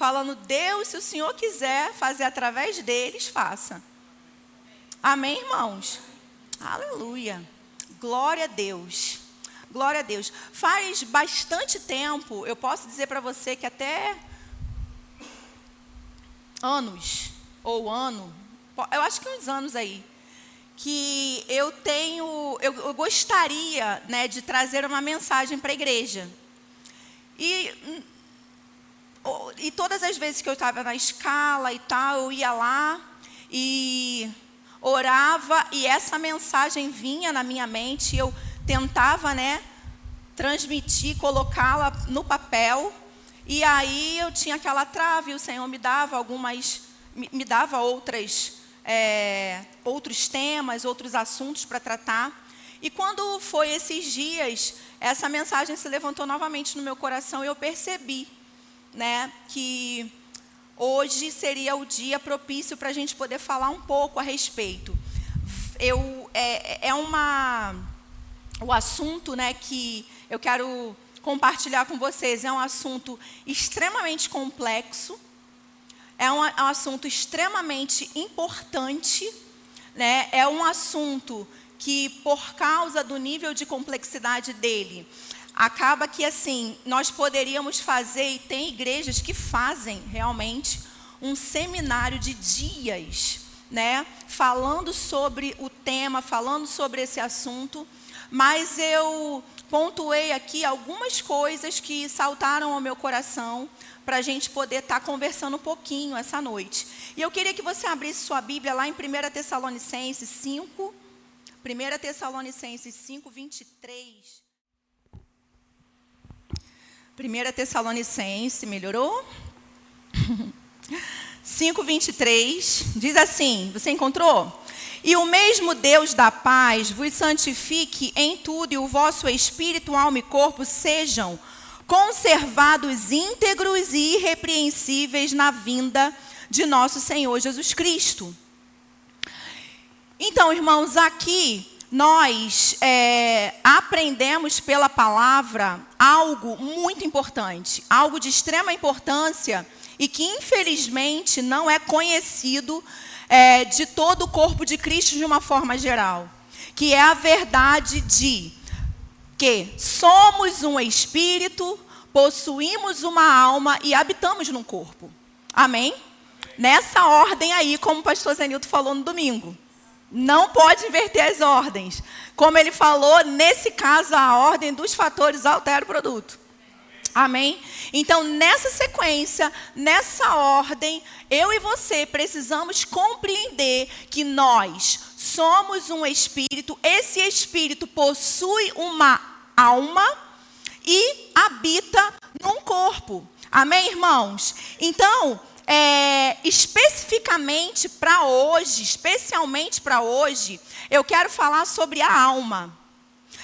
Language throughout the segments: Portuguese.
falando: Deus, se o Senhor quiser fazer através deles, faça. Amém, irmãos? Aleluia. Glória a Deus. Glória a Deus. Faz bastante tempo, eu posso dizer para você que até anos, ou ano, eu acho que uns anos aí, que eu gostaria, né, de trazer uma mensagem para a igreja. E todas as vezes que eu estava na escala e tal, eu ia lá e orava, e essa mensagem vinha na minha mente, e eu tentava, né, transmitir, colocá-la no papel, e aí eu tinha aquela trave, e o Senhor me dava outros temas, outros assuntos para tratar. E quando foi esses dias, essa mensagem se levantou novamente no meu coração, e eu percebi, né, que hoje seria o dia propício para a gente poder falar um pouco a respeito. O assunto, né, que eu quero compartilhar com vocês é um assunto extremamente complexo, é um assunto extremamente importante, né, é um assunto que, por causa do nível de complexidade dele, acaba que, assim, nós poderíamos fazer, e tem igrejas que fazem realmente um seminário de dias, né, falando sobre o tema, falando sobre esse assunto, mas eu pontuei aqui algumas coisas que saltaram ao meu coração para a gente poder estar conversando um pouquinho essa noite. E eu queria que você abrisse sua Bíblia lá em 1 Tessalonicenses 5, 1 Tessalonicenses 5, 23. 1 Tessalonicenses, melhorou? 5, 23, diz assim, você encontrou? E o mesmo Deus da paz vos santifique em tudo, e o vosso espírito, alma e corpo sejam conservados íntegros e irrepreensíveis na vinda de nosso Senhor Jesus Cristo. Então, irmãos, aqui nós aprendemos pela palavra algo muito importante, algo de extrema importância e que infelizmente não é conhecido de todo o corpo de Cristo de uma forma geral, que é a verdade de que somos um espírito, possuímos uma alma e habitamos num corpo. Amém? Nessa ordem aí, como o pastor Zenilton falou no domingo. Não pode inverter as ordens. Como ele falou, nesse caso, a ordem dos fatores altera o produto. Amém? Então, nessa sequência, nessa ordem, eu e você precisamos compreender que nós somos um espírito, esse espírito possui uma alma e habita num corpo. Amém, irmãos? Então, especialmente para hoje, eu quero falar sobre a alma.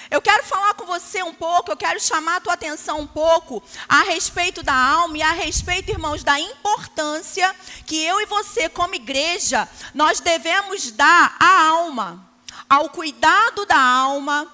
Eu quero falar com você um pouco, eu quero chamar a tua atenção um pouco a respeito da alma e a respeito, irmãos, da importância que eu e você, como igreja, nós devemos dar à alma, ao cuidado da alma.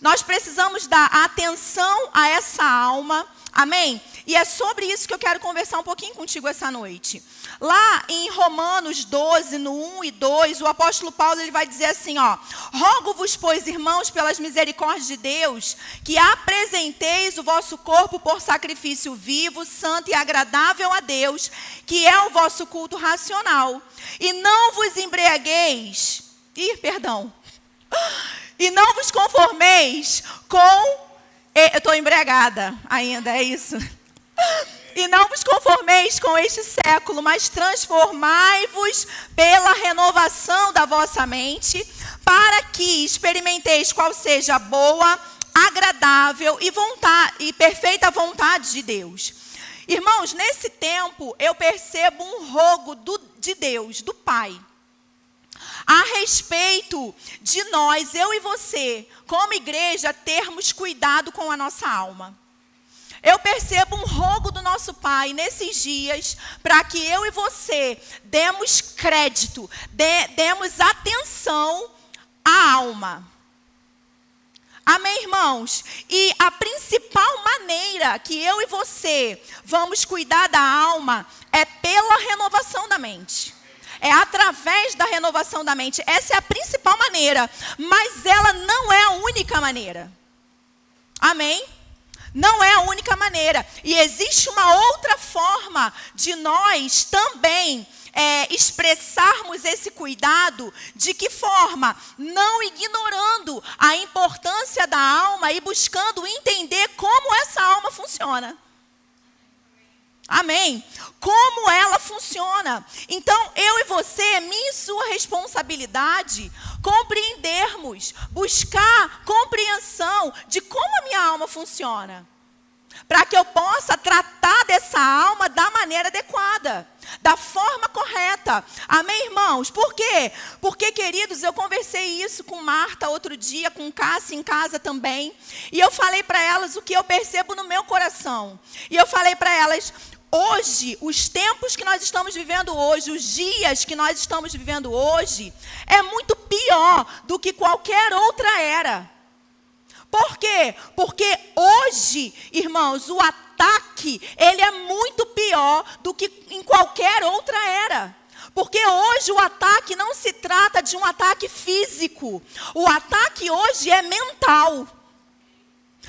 Nós precisamos dar atenção a essa alma, amém? E é sobre isso que eu quero conversar um pouquinho contigo essa noite. Lá em Romanos 12, no 1 e 2, o apóstolo Paulo ele vai dizer assim, ó: rogo-vos, pois, irmãos, pelas misericórdias de Deus, que apresenteis o vosso corpo por sacrifício vivo, santo e agradável a Deus, que é o vosso culto racional. E não vos embriagueis, e não vos conformeis com... Eu estou embriagada ainda, é isso. E não vos conformeis com este século, mas transformai-vos pela renovação da vossa mente, para que experimenteis qual seja a boa, agradável e perfeita vontade de Deus. Irmãos, nesse tempo eu percebo um rogo de Deus, do Pai, a respeito de nós, eu e você, como igreja, termos cuidado com a nossa alma. Eu percebo um rogo do nosso Pai nesses dias para que eu e você demos crédito, demos atenção à alma. Amém, irmãos? E a principal maneira que eu e você vamos cuidar da alma é pela renovação da mente. É através da renovação da mente. Essa é a principal maneira, mas ela não é a única maneira. Amém? Não é a única maneira. E existe uma outra forma de nós também expressarmos esse cuidado. De que forma? Não ignorando a importância da alma e buscando entender como essa alma funciona. Amém? Como ela funciona. Então, eu e você, minha e sua responsabilidade, compreendermos, buscar compreensão de como a minha alma funciona. Para que eu possa tratar dessa alma da maneira adequada, da forma correta. Amém, irmãos? Por quê? Porque, queridos, eu conversei isso com Marta outro dia, com Cássia em casa também. E eu falei para elas o que eu percebo no meu coração. E eu falei para elas, hoje, os tempos que nós estamos vivendo hoje, os dias que nós estamos vivendo hoje, é muito pior do que qualquer outra era. Por quê? Porque hoje, irmãos, o ataque, ele é muito pior do que em qualquer outra era. Porque hoje o ataque não se trata de um ataque físico. O ataque hoje é mental.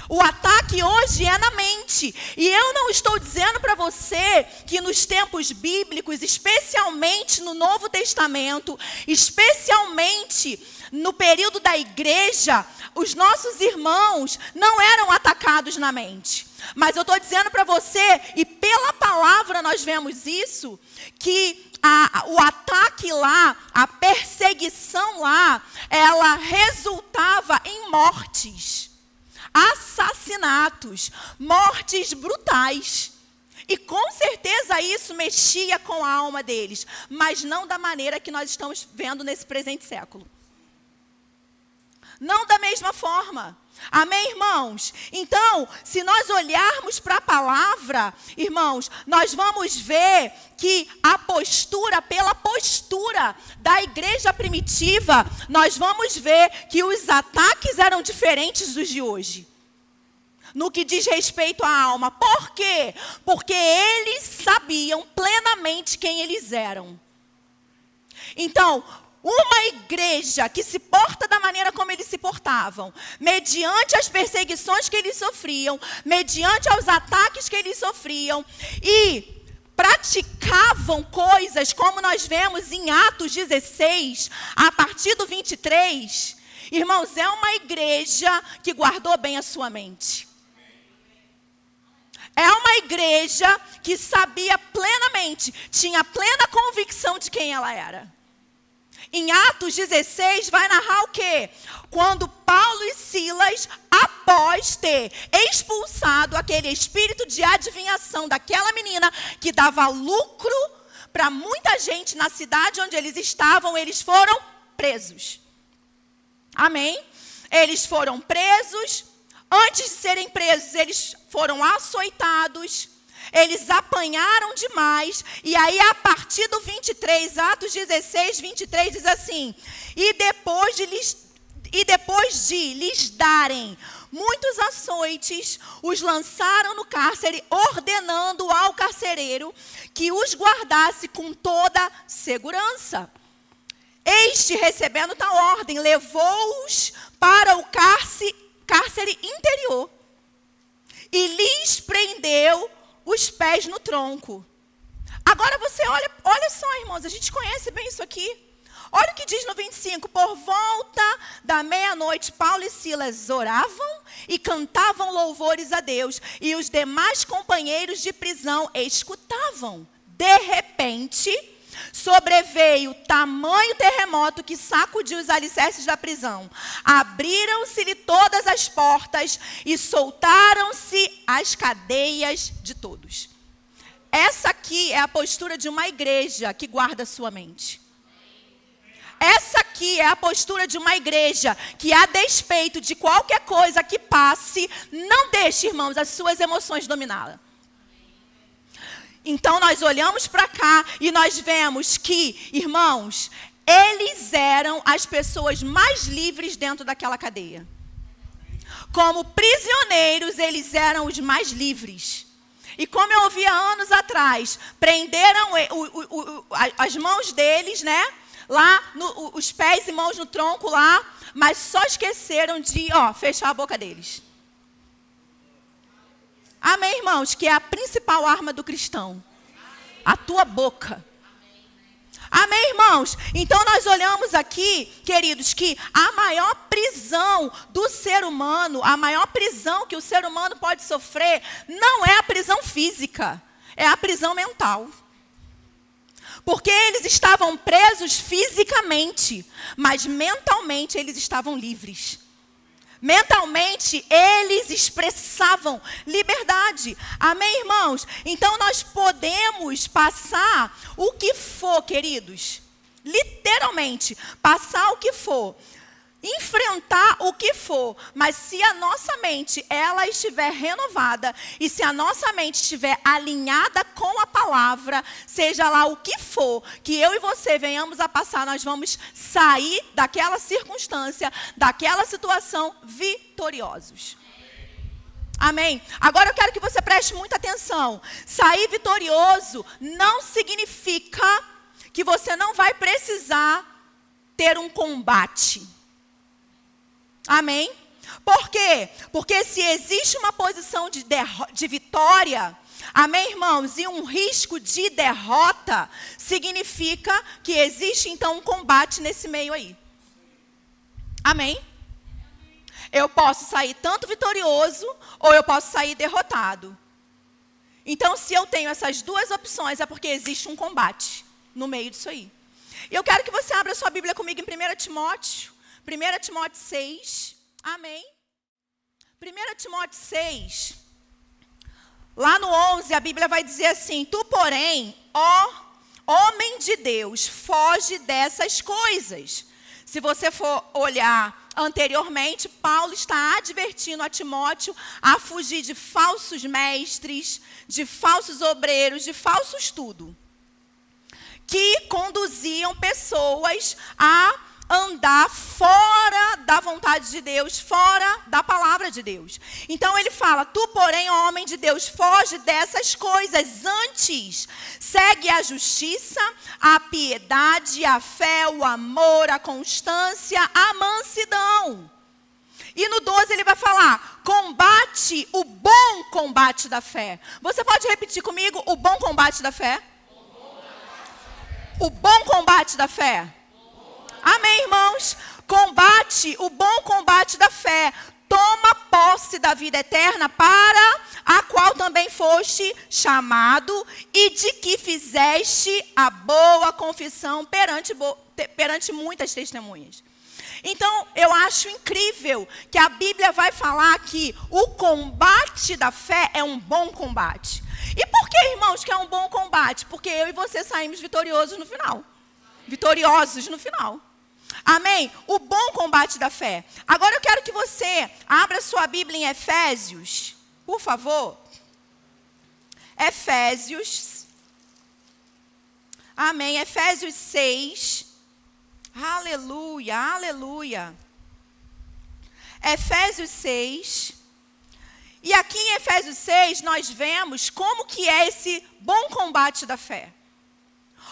O ataque hoje é na mente. E eu não estou dizendo para você que nos tempos bíblicos, especialmente no Novo Testamento, especialmente no período da igreja, os nossos irmãos não eram atacados na mente. Mas eu estou dizendo para você, e pela palavra nós vemos isso, que o ataque lá, a perseguição lá, ela resultava em mortes, assassinatos, mortes brutais. E com certeza isso mexia com a alma deles, mas não da maneira que nós estamos vendo nesse presente século. Não da mesma forma. Amém, irmãos? Então, se nós olharmos para a palavra, irmãos, nós vamos ver que a postura, pela postura da igreja primitiva, nós vamos ver que os ataques eram diferentes dos de hoje. No que diz respeito à alma. Por quê? Porque eles sabiam plenamente quem eles eram. Então, uma igreja que se porta da maneira como eles se portavam, mediante as perseguições que eles sofriam, mediante os ataques que eles sofriam, e praticavam coisas como nós vemos em Atos 16, a partir do 23, irmãos, é uma igreja que guardou bem a sua mente. É uma igreja que sabia plenamente, tinha plena convicção de quem ela era. Em Atos 16 vai narrar o quê? Quando Paulo e Silas, após ter expulsado aquele espírito de adivinhação daquela menina que dava lucro para muita gente na cidade onde eles estavam, eles foram presos. Amém? Eles foram presos. Antes de serem presos, eles foram açoitados. Eles apanharam demais. E aí, a partir do 23, Atos 16, 23, diz assim: E depois de lhes darem muitos açoites, os lançaram no cárcere, ordenando ao carcereiro que os guardasse com toda segurança. Este, recebendo tal ordem, levou-os para o cárcere interior e lhes prendeu os pés no tronco. Agora você olha só, irmãos, a gente conhece bem isso aqui. Olha o que diz no 25. Por volta da meia-noite, Paulo e Silas oravam e cantavam louvores a Deus. E os demais companheiros de prisão escutavam. De repente, sobreveio tamanho terremoto que sacudiu os alicerces da prisão. Abriram-se-lhe todas as portas e soltaram-se as cadeias de todos. Essa aqui é a postura de uma igreja que guarda sua mente. Essa aqui é a postura de uma igreja que, a despeito de qualquer coisa que passe, não deixe, irmãos, as suas emoções dominá-la. Então, nós olhamos para cá e nós vemos que, irmãos, eles eram as pessoas mais livres dentro daquela cadeia. Como prisioneiros, eles eram os mais livres. E como eu ouvi há anos atrás, prenderam as mãos deles, né? Lá, os pés e mãos no tronco lá, mas só esqueceram de, fechar a boca deles. Amém, irmãos? Que é a principal arma do cristão. A tua boca. Amém, irmãos? Então nós olhamos aqui, queridos, que a maior prisão do ser humano, a maior prisão que o ser humano pode sofrer, não é a prisão física, é a prisão mental. Porque eles estavam presos fisicamente, mas mentalmente eles estavam livres. Mentalmente, eles expressavam liberdade. Amém, irmãos? Então, nós podemos passar o que for, queridos. Literalmente, passar o que for. Enfrentar o que for, mas se a nossa mente ela estiver renovada e se a nossa mente estiver alinhada com a palavra, seja lá o que for, que eu e você venhamos a passar, nós vamos sair daquela circunstância, daquela situação vitoriosos. Amém? Agora eu quero que você preste muita atenção. Sair vitorioso não significa que você não vai precisar ter um combate. Amém? Por quê? Porque se existe uma posição de vitória, amém, irmãos, e um risco de derrota, significa que existe então um combate nesse meio aí. Amém? Eu posso sair tanto vitorioso ou eu posso sair derrotado. Então, se eu tenho essas duas opções, é porque existe um combate no meio disso aí. E eu quero que você abra sua Bíblia comigo em 1 Timóteo. 1 Timóteo 6, amém? 1 Timóteo 6, lá no 11, a Bíblia vai dizer assim: Tu, porém, ó homem de Deus, foge dessas coisas. Se você for olhar anteriormente, Paulo está advertindo a Timóteo a fugir de falsos mestres, de falsos obreiros, de falsos tudo, que conduziam pessoas a andar fora da vontade de Deus, fora da palavra de Deus. Então ele fala: Tu, porém, ó homem de Deus, foge dessas coisas. Antes, segue a justiça, a piedade, a fé, o amor, a constância, a mansidão. E no 12 ele vai falar: combate o bom combate da fé. Você pode repetir comigo? O bom combate da fé? O bom combate da fé. Amém, irmãos? Combate o bom combate da fé. Toma posse da vida eterna, para a qual também foste chamado e de que fizeste a boa confissão perante muitas testemunhas. Então, eu acho incrível que a Bíblia vai falar que o combate da fé é um bom combate. E por que, irmãos, que é um bom combate? Porque eu e você saímos vitoriosos no final. Vitoriosos no final. Amém? O bom combate da fé. Agora eu quero que você abra sua Bíblia em Efésios, por favor. Efésios. Amém. Efésios 6. Aleluia, aleluia. Efésios 6. E aqui em Efésios 6 nós vemos como que é esse bom combate da fé.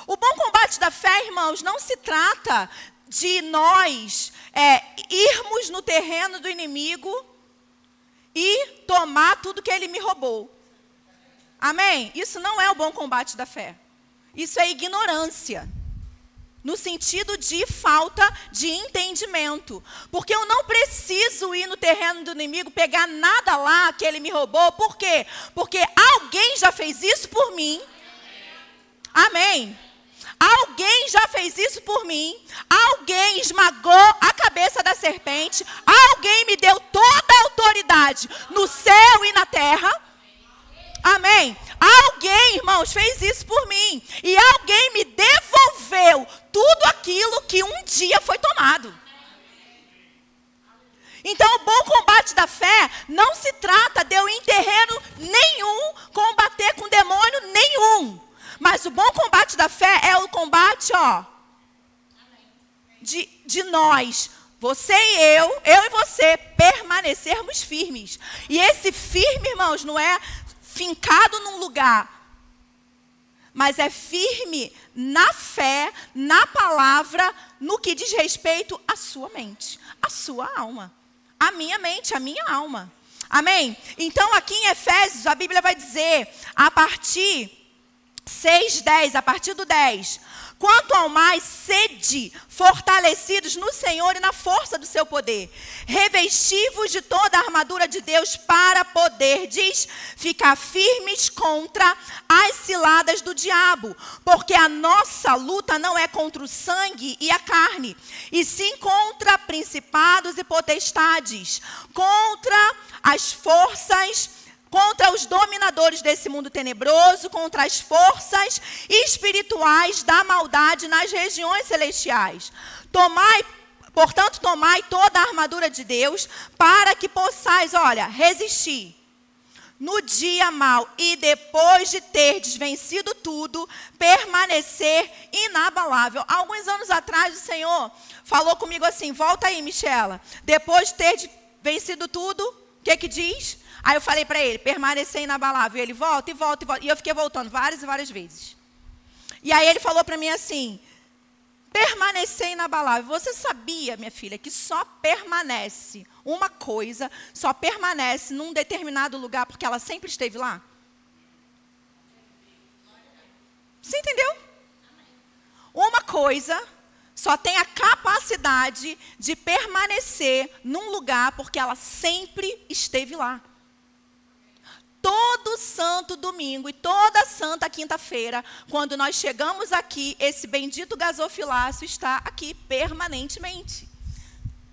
O bom combate da fé, irmãos, não se trata de nós irmos no terreno do inimigo e tomar tudo que ele me roubou. Amém? Isso não é o bom combate da fé. Isso é ignorância. No sentido de falta de entendimento. Porque eu não preciso ir no terreno do inimigo, pegar nada lá que ele me roubou. Por quê? Porque alguém já fez isso por mim. Amém? Alguém já fez isso por mim. Alguém esmagou a cabeça da serpente. Alguém me deu toda a autoridade no céu e na terra. Amém? Alguém, irmãos, fez isso por mim. E alguém me devolveu tudo aquilo que um dia foi tomado. Então, o bom combate da fé não se trata de eu ir em terreno nenhum, combater com demônio nenhum. Mas o bom combate da fé é o combate, de nós você e eu e você, permanecermos firmes. E esse firme, irmãos, não é fincado num lugar, mas é firme na fé, na palavra, no que diz respeito à sua mente, à sua alma. A minha mente, a minha alma. Amém? Então, aqui em Efésios, a Bíblia vai dizer, a partir 6:10, a partir do 10... Quanto ao mais, sede fortalecidos no Senhor e na força do seu poder. Revesti-vos de toda a armadura de Deus para poder, diz, ficar firmes contra as ciladas do diabo. Porque a nossa luta não é contra o sangue e a carne, e sim contra principados e potestades, contra as forças, contra os dominadores desse mundo tenebroso, contra as forças espirituais da maldade nas regiões celestiais. Portanto, tomai toda a armadura de Deus, para que possais, resistir no dia mau, e depois de terdes vencido tudo, permanecer inabalável. Alguns anos atrás, o Senhor falou comigo assim, volta aí, Michela, depois de terdes vencido tudo, o que diz? Aí eu falei para ele, permanecer inabalável. Ele volta e volta e volta. E eu fiquei voltando várias e várias vezes. E aí ele falou para mim assim, permanecer inabalável. Você sabia, minha filha, que só permanece uma coisa, só permanece num determinado lugar porque ela sempre esteve lá? Você entendeu? Uma coisa só tem a capacidade de permanecer num lugar porque ela sempre esteve lá. Todo santo domingo e toda santa quinta-feira, quando nós chegamos aqui, esse bendito gasofilácio está aqui permanentemente.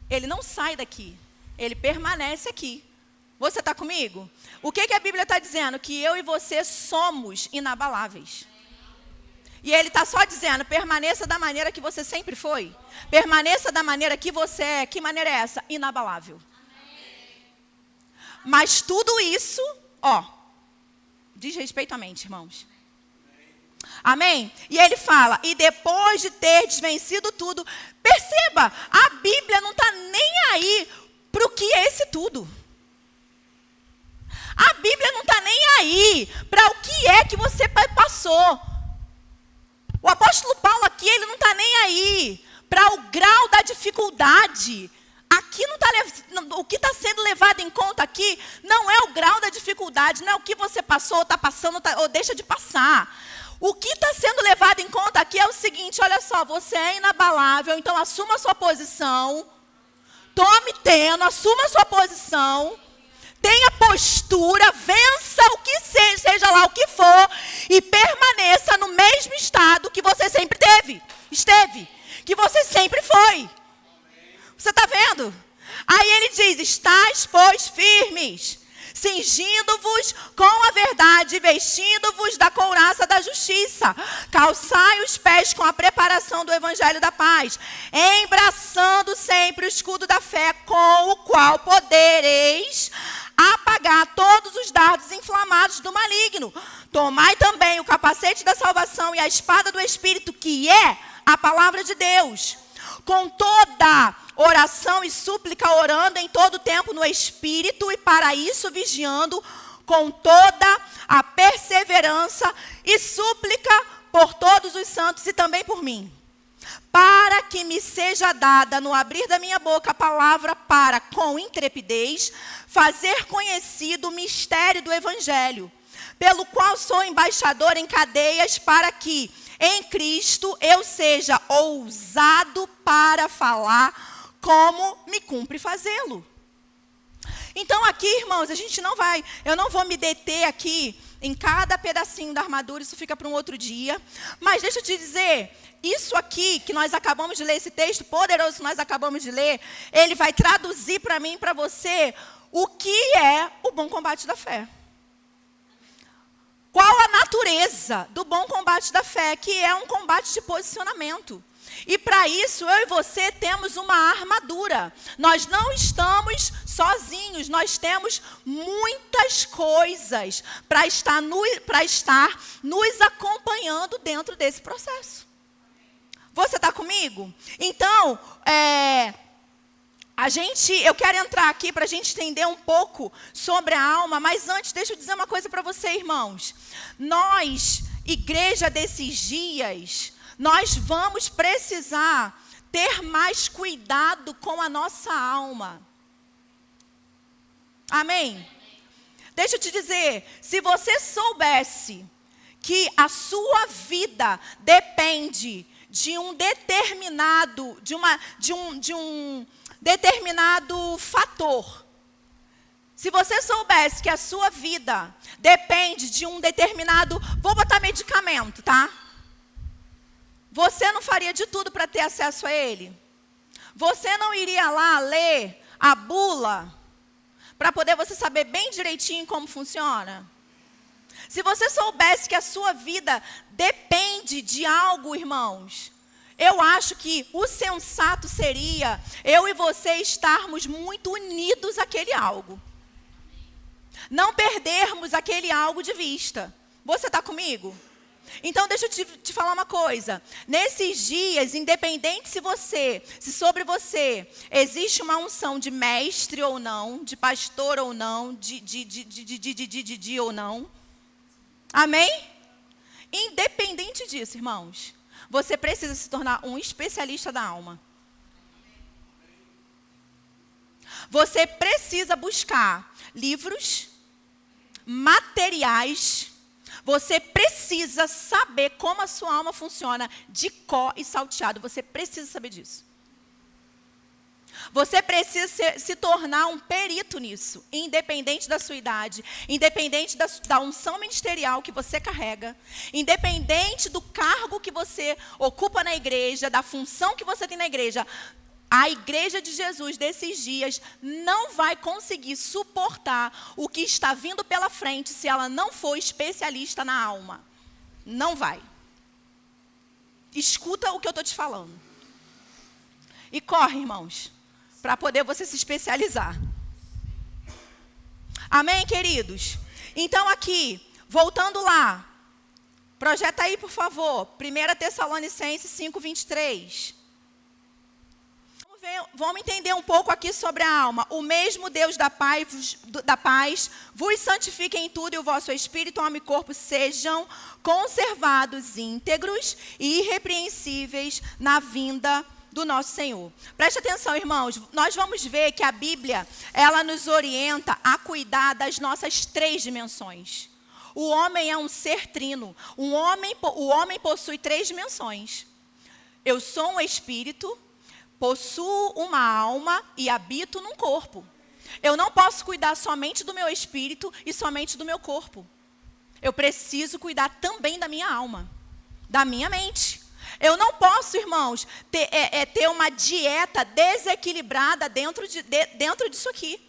Ele não sai daqui, ele permanece aqui. Você está comigo? O que a Bíblia está dizendo? Que eu e você somos inabaláveis. E ele está só dizendo, permaneça da maneira que você sempre foi. Permaneça da maneira que você é. Que maneira é essa? Inabalável. Mas tudo isso... diz respeito à mente, irmãos. Amém? E ele fala, e depois de ter desvencido tudo, perceba, a Bíblia não está nem aí para o que é esse tudo. A Bíblia não está nem aí para o que é que você passou. O apóstolo Paulo aqui, ele não está nem aí para o grau da dificuldade. Aqui não tá, o que está sendo levado em conta aqui não é o grau da dificuldade, não é o que você passou, ou está passando, ou deixa de passar. O que está sendo levado em conta aqui é o seguinte, olha só, você é inabalável, então assuma a sua posição, tome teno, assuma a sua posição, tenha postura, vença o que seja lá o que for, e permaneça no mesmo estado que você sempre esteve, que você sempre foi. Você está vendo? Aí ele diz, estáis, pois, firmes, cingindo-vos com a verdade, vestindo-vos da couraça da justiça, calçai os pés com a preparação do evangelho da paz, embraçando sempre o escudo da fé, com o qual podereis apagar todos os dardos inflamados do maligno. Tomai também o capacete da salvação e a espada do Espírito, que é a palavra de Deus, com toda oração e súplica, orando em todo tempo no Espírito, e para isso vigiando com toda a perseverança e súplica por todos os santos e também por mim, para que me seja dada no abrir da minha boca a palavra para, com intrepidez, fazer conhecido o mistério do Evangelho, pelo qual sou embaixador em cadeias, para que em Cristo eu seja ousado para falar como me cumpre fazê-lo. Então aqui, irmãos, eu não vou me deter aqui em cada pedacinho da armadura, isso fica para um outro dia. Mas deixa eu te dizer, isso aqui que nós acabamos de ler, esse texto poderoso que nós acabamos de ler, ele vai traduzir para mim e para você o que é o bom combate da fé. Qual a natureza do bom combate da fé, que é um combate de posicionamento. E para isso, eu e você temos uma armadura. Nós não estamos sozinhos, nós temos muitas coisas para estar nos acompanhando dentro desse processo. Você está comigo? Então, Eu quero entrar aqui para a gente entender um pouco sobre a alma, mas antes, deixa eu dizer uma coisa para você, irmãos. Nós, igreja desses dias, nós vamos precisar ter mais cuidado com a nossa alma. Amém? Deixa eu te dizer, se você soubesse que a sua vida depende de um determinado, de um determinado fator. Se você soubesse que a sua vida depende de um determinado, vou botar medicamento, tá? Você não faria de tudo para ter acesso a ele? Você não iria lá ler a bula para poder você saber bem direitinho como funciona? Se você soubesse que a sua vida depende de algo, irmãos, eu acho que o sensato seria eu e você estarmos muito unidos àquele algo. Não perdermos aquele algo de vista. Você está comigo? Então, deixa eu te falar uma coisa. Nesses dias, independente se sobre você existe uma unção de mestre ou não, de pastor ou não, de ou não. Amém? Independente disso, irmãos, você precisa se tornar um especialista da alma. Você precisa buscar livros, materiais. Você precisa saber como a sua alma funciona de có e salteado. Você precisa saber disso. Você precisa se tornar um perito nisso, independente da sua idade, independente da unção ministerial que você carrega, independente do cargo que você ocupa na igreja, da função que você tem na igreja. A igreja de Jesus desses dias não vai conseguir suportar o que está vindo pela frente se ela não for especialista na alma. Não vai. Escuta o que eu estou te falando. E corre, irmãos, para poder você se especializar. Amém, queridos? Então aqui, voltando lá. Projeta aí, por favor. 1 Tessalonicenses 5:23. Vamos entender um pouco aqui sobre a alma. O mesmo Deus da paz vos santifique em tudo e o vosso espírito, alma e corpo sejam conservados íntegros e irrepreensíveis na vinda do nosso Senhor. Preste atenção, irmãos. Nós vamos ver que a Bíblia, ela nos orienta a cuidar das nossas 3 dimensões. O homem é um ser trino. O homem possui 3 dimensões. Eu sou um espírito, possuo uma alma e habito num corpo. Eu não posso cuidar somente do meu espírito e somente do meu corpo. Eu preciso cuidar também da minha alma, da minha mente. Eu não posso, irmãos, ter uma dieta desequilibrada dentro disso aqui.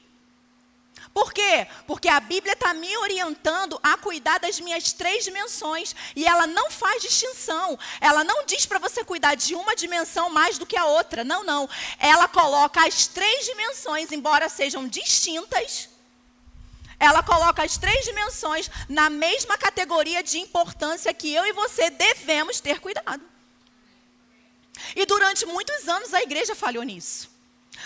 Por quê? Porque a Bíblia está me orientando a cuidar das minhas 3 dimensões. E ela não faz distinção. Ela não diz para você cuidar de uma dimensão mais do que a outra. Não, não. Ela coloca as 3 dimensões, embora sejam distintas. Ela coloca as 3 dimensões na mesma categoria de importância que eu e você devemos ter cuidado. E durante muitos anos a igreja falhou nisso.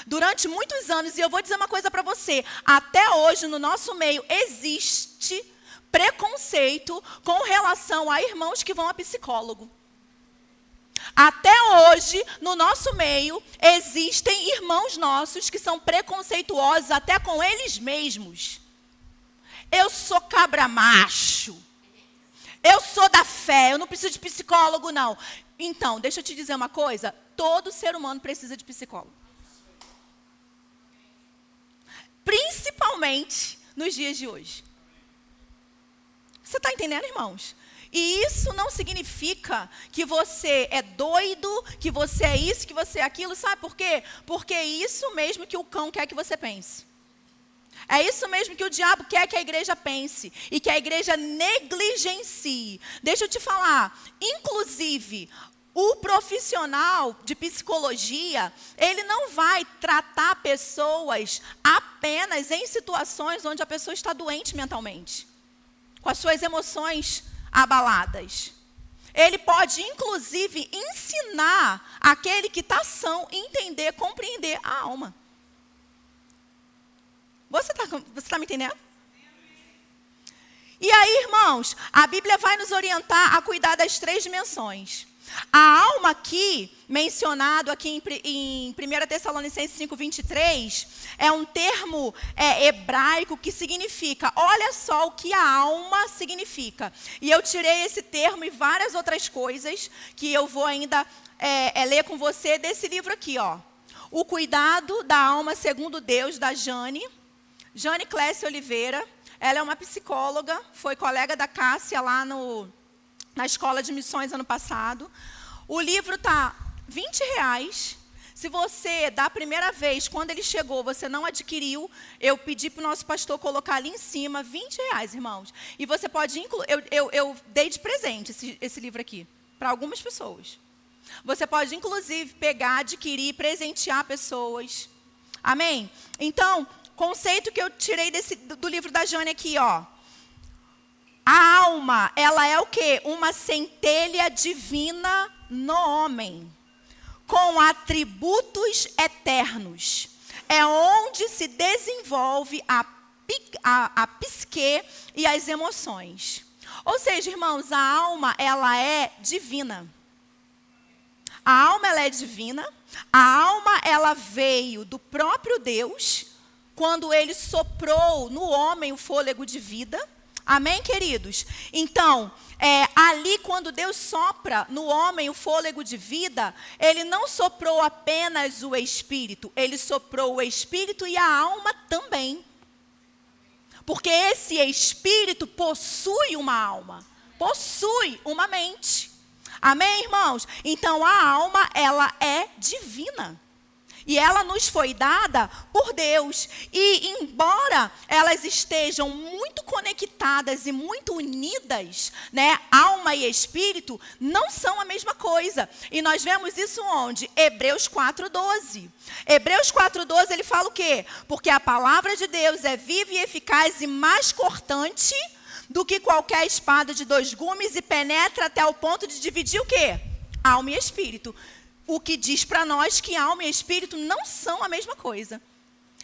Durante muitos anos, e eu vou dizer uma coisa para você, até hoje no nosso meio existe preconceito com relação a irmãos que vão a psicólogo. Até hoje, no nosso meio, existem irmãos nossos que são preconceituosos até com eles mesmos. Eu sou cabra macho. Eu sou da fé, eu não preciso de psicólogo, não. Então, deixa eu te dizer uma coisa, todo ser humano precisa de psicólogo. Principalmente nos dias de hoje. Você está entendendo, irmãos? E isso não significa que você é doido, que você é isso, que você é aquilo. Sabe por quê? Porque é isso mesmo que o cão quer que você pense. É isso mesmo que o diabo quer que a igreja pense. E que a igreja negligencie. Deixa eu te falar. Inclusive, o profissional de psicologia, ele não vai tratar pessoas apenas em situações onde a pessoa está doente mentalmente, com as suas emoções abaladas. Ele pode, inclusive, ensinar aquele que está são, entender, compreender a alma. Você tá me entendendo? E aí, irmãos, a Bíblia vai nos orientar a cuidar das 3 dimensões. A alma aqui, mencionado aqui em 1 Tessalonicenses 5:23, é um termo hebraico que significa, olha só o que a alma significa. E eu tirei esse termo e várias outras coisas que eu vou ainda ler com você desse livro aqui, ó. O Cuidado da Alma Segundo Deus, da Jane Clécia Oliveira. Ela é uma psicóloga, foi colega da Cássia lá na Escola de Missões ano passado. O livro está R$20. Se você, da primeira vez, quando ele chegou, você não adquiriu, eu pedi para o nosso pastor colocar ali em cima, R$20, irmãos. E você pode incluir, eu dei de presente esse livro aqui, para algumas pessoas. Você pode, inclusive, pegar, adquirir, presentear pessoas. Amém? Então, conceito que eu tirei do livro da Jane aqui, ó. A alma, ela é o quê? Uma centelha divina no homem, com atributos eternos. É onde se desenvolve a psique e as emoções. Ou seja, irmãos, a alma, ela é divina. A alma, ela é divina. A alma, ela veio do próprio Deus, quando ele soprou no homem o fôlego de vida. Amém, queridos? Então, ali quando Deus sopra no homem o fôlego de vida, ele não soprou apenas o espírito, ele soprou o espírito e a alma também. Porque esse espírito possui uma alma, possui uma mente. Amém, irmãos? Então, a alma, ela é divina. E ela nos foi dada por Deus. E embora elas estejam muito conectadas e muito unidas, né, alma e espírito, não são a mesma coisa. E nós vemos isso onde? Hebreus 4:12. Hebreus 4:12, ele fala o quê? Porque a palavra de Deus é viva e eficaz e mais cortante do que qualquer espada de 2 gumes e penetra até o ponto de dividir o quê? Alma e espírito. O que diz para nós que alma e espírito não são a mesma coisa,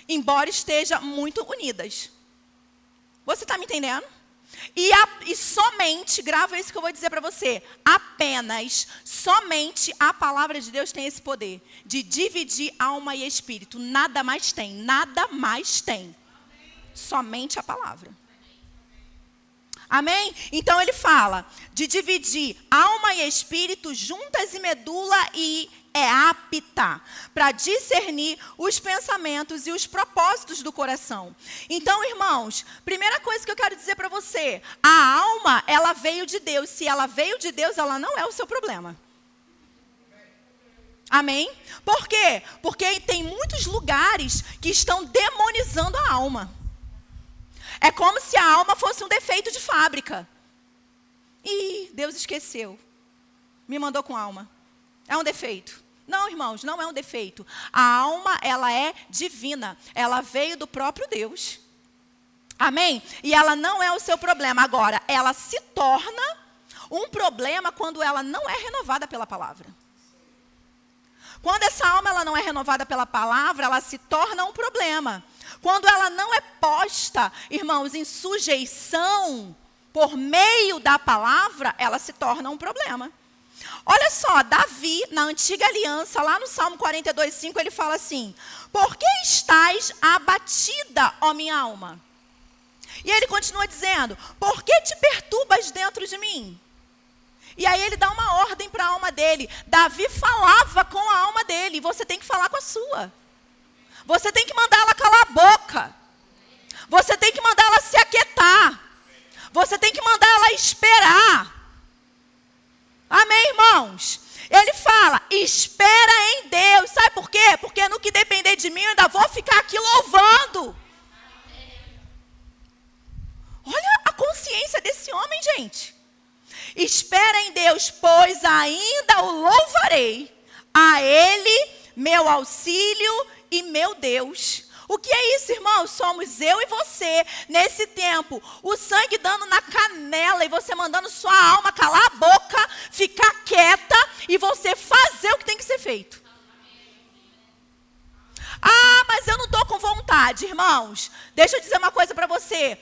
embora estejam muito unidas. Você está me entendendo? E somente, grava isso que eu vou dizer para você, apenas, somente a palavra de Deus tem esse poder de dividir alma e espírito. Nada mais tem, nada mais tem. Somente a palavra. Amém? Então ele fala de dividir alma e espírito juntas e medula e é apta para discernir os pensamentos e os propósitos do coração. Então, irmãos, primeira coisa que eu quero dizer para você, a alma, ela veio de Deus. Se ela veio de Deus, ela não é o seu problema. Amém? Por quê? Porque tem muitos lugares que estão demonizando a alma. É como se a alma fosse um defeito de fábrica. Ih, Deus esqueceu. Me mandou com alma. É um defeito. Não, irmãos, não é um defeito. A alma, ela é divina. Ela veio do próprio Deus. Amém? E ela não é o seu problema. Agora, ela se torna um problema quando ela não é renovada pela palavra. Quando essa alma ela não é renovada pela palavra, ela se torna um problema. Quando ela não é posta, irmãos, em sujeição por meio da palavra, ela se torna um problema. Olha só, Davi, na antiga aliança, lá no Salmo 42:5, ele fala assim: por que estás abatida, ó minha alma? E ele continua dizendo: por que te perturbas dentro de mim? E aí ele dá uma ordem para a alma dele. Davi falava com a alma dele, e você tem que falar com a sua. Você tem que mandar ela calar a boca. Você tem que mandar ela se aquietar. Você tem que mandar ela esperar. Amém, irmãos? Ele fala, espera em Deus. Sabe por quê? Porque no que depender de mim, eu ainda vou ficar aqui louvando. Olha a consciência desse homem, gente. Espera em Deus, pois ainda o louvarei. A Ele, meu auxílio e meu Deus. O que é isso, irmãos? Somos eu e você, nesse tempo, o sangue dando na canela e você mandando sua alma calar a boca, ficar quieta e você fazer o que tem que ser feito. Ah, mas eu não estou com vontade. Irmãos, deixa eu dizer uma coisa para você.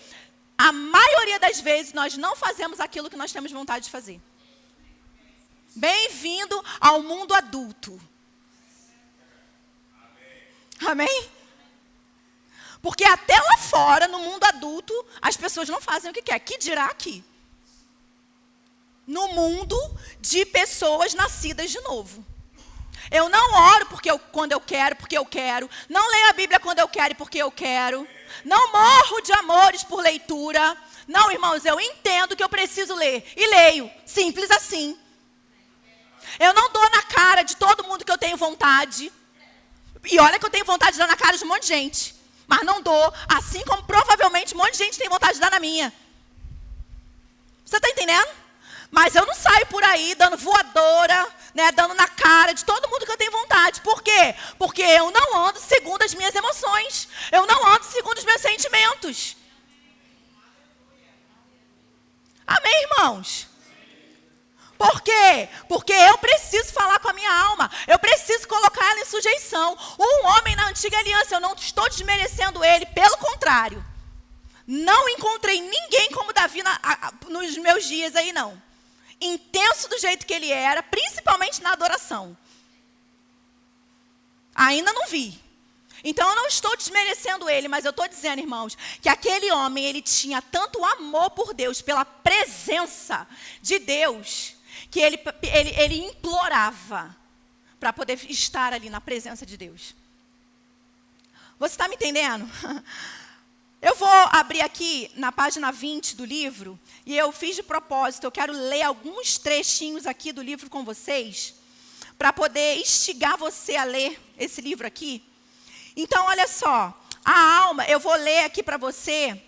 A maioria das vezes nós não fazemos aquilo que nós temos vontade de fazer. Bem-vindo ao mundo adulto. Amém? Porque até lá fora, no mundo adulto, as pessoas não fazem o que quer. Que dirá aqui? No mundo de pessoas nascidas de novo. Eu não oro quando eu quero, porque eu quero. Não leio a Bíblia quando eu quero e porque eu quero. Não morro de amores por leitura. Não, irmãos, eu entendo que eu preciso ler. E leio. Simples assim. Eu não dou na cara de todo mundo que eu tenho vontade. E olha que eu tenho vontade de dar na cara de um monte de gente. Mas não dou. Assim como provavelmente um monte de gente tem vontade de dar na minha. Você está entendendo? Mas eu não saio por aí dando voadora, né, dando na cara de todo mundo que eu tenho vontade. Por quê? Porque eu não ando segundo as minhas emoções. Eu não ando segundo os meus sentimentos. Amém, irmãos? Por quê? Porque eu preciso falar com a minha alma. Eu preciso colocar ela em sujeição. Um homem na antiga aliança, eu não estou desmerecendo ele. Pelo contrário. Não encontrei ninguém como Davi nos meus dias aí, não. Intenso do jeito que ele era, principalmente na adoração. Ainda não vi. Então eu não estou desmerecendo ele, mas eu estou dizendo, irmãos, que aquele homem, ele tinha tanto amor por Deus, pela presença de Deus, que ele implorava para poder estar ali na presença de Deus. Você está me entendendo? Eu vou abrir aqui na página 20 do livro, e eu fiz de propósito, eu quero ler alguns trechinhos aqui do livro com vocês, para poder instigar você a ler esse livro aqui. Então, olha só, a alma, eu vou ler aqui para você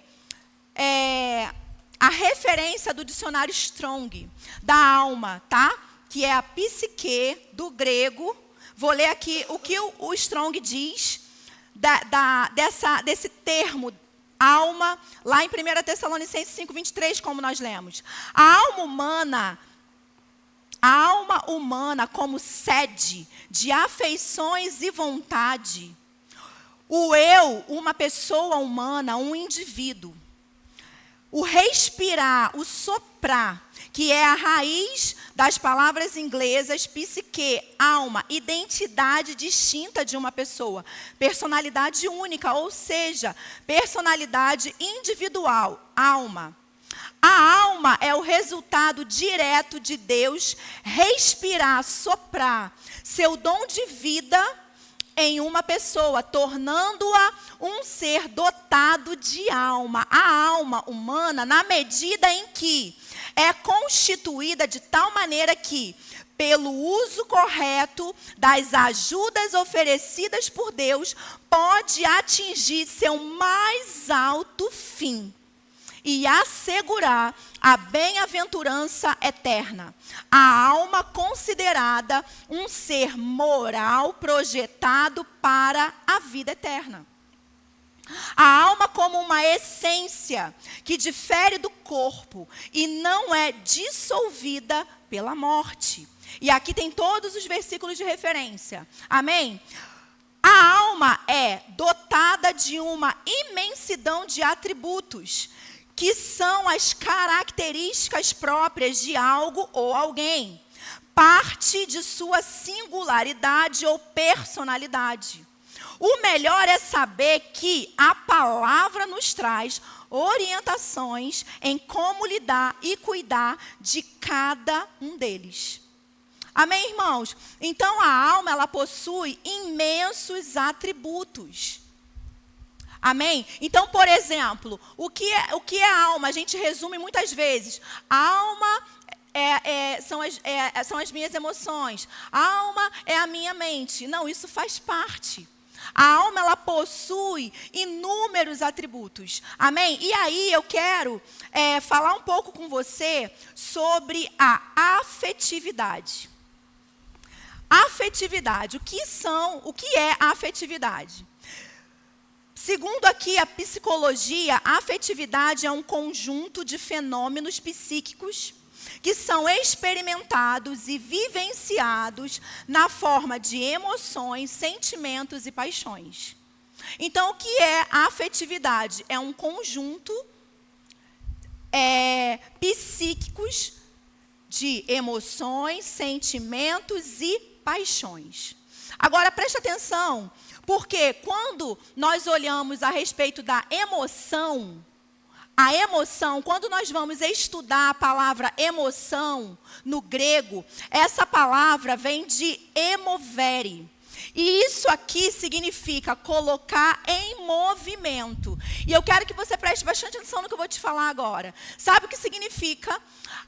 a referência do dicionário Strong, da alma, tá? Que é a psique, do grego. Vou ler aqui o que o Strong diz desse termo, alma, lá em 1 Tessalonicenses 5:23, como nós lemos. A alma humana como sede de afeições e vontade. O eu, uma pessoa humana, um indivíduo. O respirar, o soprar, que é a raiz das palavras inglesas psique, alma, identidade distinta de uma pessoa, personalidade única, ou seja, personalidade individual, alma. A alma é o resultado direto de Deus respirar, soprar seu dom de vida em uma pessoa, tornando-a um ser dotado de alma. A alma humana, na medida em que é constituída de tal maneira que, pelo uso correto das ajudas oferecidas por Deus, pode atingir seu mais alto fim e assegurar a bem-aventurança eterna. A alma considerada um ser moral projetado para a vida eterna. A alma como uma essência que difere do corpo e não é dissolvida pela morte. E aqui tem todos os versículos de referência. Amém? A alma é dotada de uma imensidão de atributos, que são as características próprias de algo ou alguém, parte de sua singularidade ou personalidade. O melhor é saber que a palavra nos traz orientações em como lidar e cuidar de cada um deles. Amém, irmãos? Então, a alma, ela possui imensos atributos. Amém? Então, por exemplo, o que é a alma? A gente resume muitas vezes. A alma são as minhas emoções. A alma é a minha mente. Não, isso faz parte. A alma, ela possui inúmeros atributos. Amém? E aí eu quero falar um pouco com você sobre a afetividade. Afetividade. O que é a afetividade? Segundo aqui a psicologia, a afetividade é um conjunto de fenômenos psíquicos que são experimentados e vivenciados na forma de emoções, sentimentos e paixões. Então, o que é a afetividade? É um conjunto psíquicos de emoções, sentimentos e paixões. Agora, preste atenção, porque quando nós olhamos a respeito da emoção, a emoção, quando nós vamos estudar a palavra emoção no grego, essa palavra vem de emovere. E isso aqui significa colocar em movimento. E eu quero que você preste bastante atenção no que eu vou te falar agora. Sabe o que significa?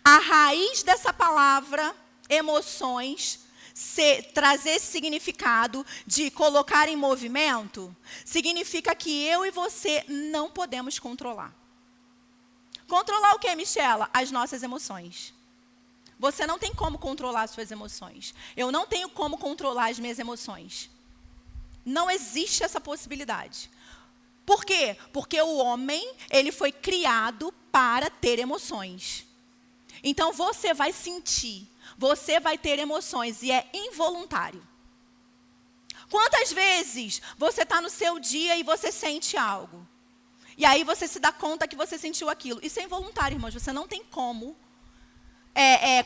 A raiz dessa palavra, emoções, trazer esse significado de colocar em movimento, significa que eu e você não podemos controlar. Controlar o que, Michela? As nossas emoções. Você não tem como controlar as suas emoções. Eu não tenho como controlar as minhas emoções. Não existe essa possibilidade. Por quê? Porque o homem, ele foi criado para ter emoções. Então, você vai sentir, você vai ter emoções e é involuntário. Quantas vezes você está no seu dia e você sente algo? E aí você se dá conta que você sentiu aquilo. Isso é involuntário, irmãos. Você não tem como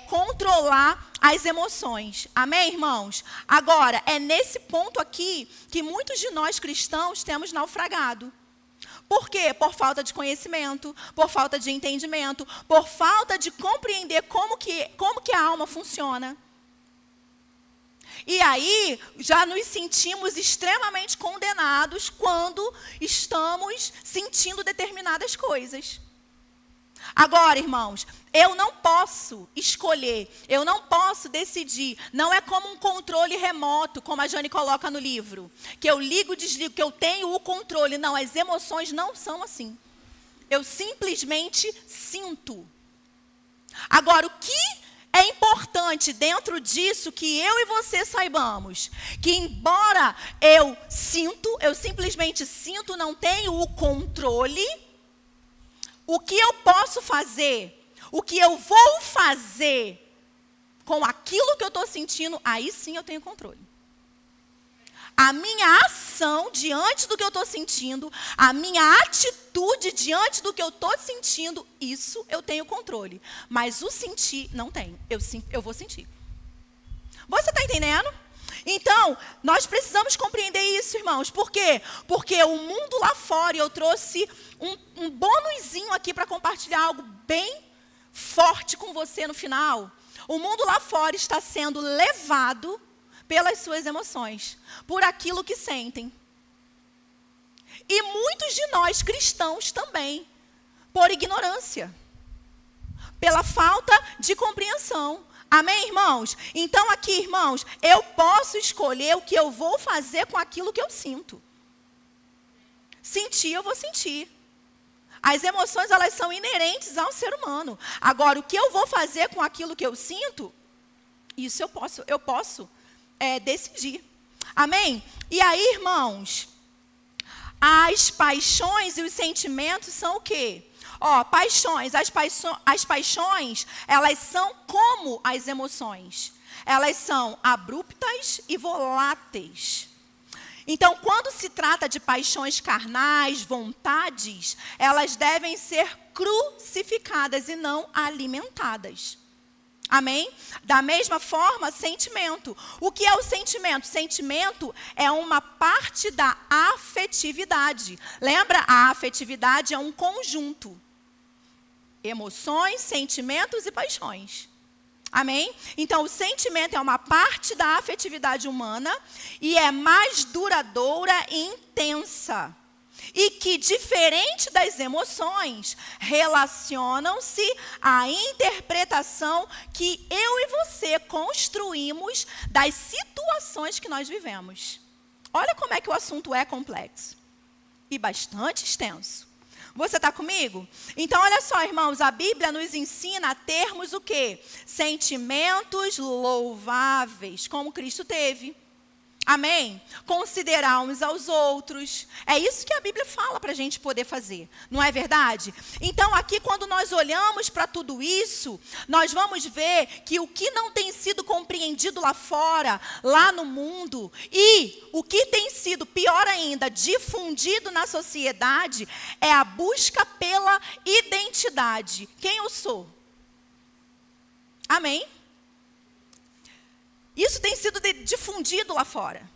controlar as emoções. Amém, irmãos? Agora, é nesse ponto aqui que muitos de nós cristãos temos naufragado. Por quê? Por falta de conhecimento, por falta de entendimento, por falta de compreender como que a alma funciona. E aí, já nos sentimos extremamente condenados quando estamos sentindo determinadas coisas. Agora, irmãos, eu não posso escolher, eu não posso decidir. Não é como um controle remoto, como a Jane coloca no livro. Que eu ligo, desligo, que eu tenho o controle. Não, as emoções não são assim. Eu simplesmente sinto. Agora, o que é importante dentro disso que eu e você saibamos? Que embora eu simplesmente sinto, não tenho o controle. O que eu posso fazer, o que eu vou fazer com aquilo que eu estou sentindo, aí sim eu tenho controle. A minha ação diante do que eu estou sentindo, a minha atitude diante do que eu estou sentindo, isso eu tenho controle. Mas o sentir, não tenho. Eu vou sentir. Você está entendendo? Então, nós precisamos compreender isso, irmãos. Por quê? Porque o mundo lá fora, e eu trouxe um bônusinho aqui para compartilhar algo bem forte com você no final. O mundo lá fora está sendo levado pelas suas emoções, por aquilo que sentem. E muitos de nós cristãos também, por ignorância, pela falta de compreensão. Amém, irmãos? Então aqui, irmãos, eu posso escolher o que eu vou fazer com aquilo que eu sinto. Sentir, eu vou sentir. As emoções, elas são inerentes ao ser humano. Agora, o que eu vou fazer com aquilo que eu sinto, isso eu posso decidir. Amém? E aí, irmãos, as paixões e os sentimentos são o quê? Paixões. As paixões, elas são como as emoções. Elas são abruptas e voláteis. Então, quando se trata de paixões carnais, vontades, elas devem ser crucificadas e não alimentadas. Amém? Da mesma forma, sentimento. O que é o sentimento? Sentimento é uma parte da afetividade. Lembra? A afetividade é um conjunto. Emoções, sentimentos e paixões. Amém? Então, o sentimento é uma parte da afetividade humana e é mais duradoura e intensa. E que, diferente das emoções, relacionam-se à interpretação que eu e você construímos das situações que nós vivemos. Olha como é que o assunto é complexo e bastante extenso. Você está comigo? Então, olha só, irmãos, a Bíblia nos ensina a termos o quê? Sentimentos louváveis, como Cristo teve. Amém? Considerar uns aos outros. É isso que a Bíblia fala para a gente poder fazer. Não é verdade? Então, aqui, quando nós olhamos para tudo isso, nós vamos ver que o que não tem sido compreendido lá fora, lá no mundo, e o que tem sido, pior ainda, difundido na sociedade, é a busca pela identidade. Quem eu sou? Amém? Isso tem sido difundido lá fora.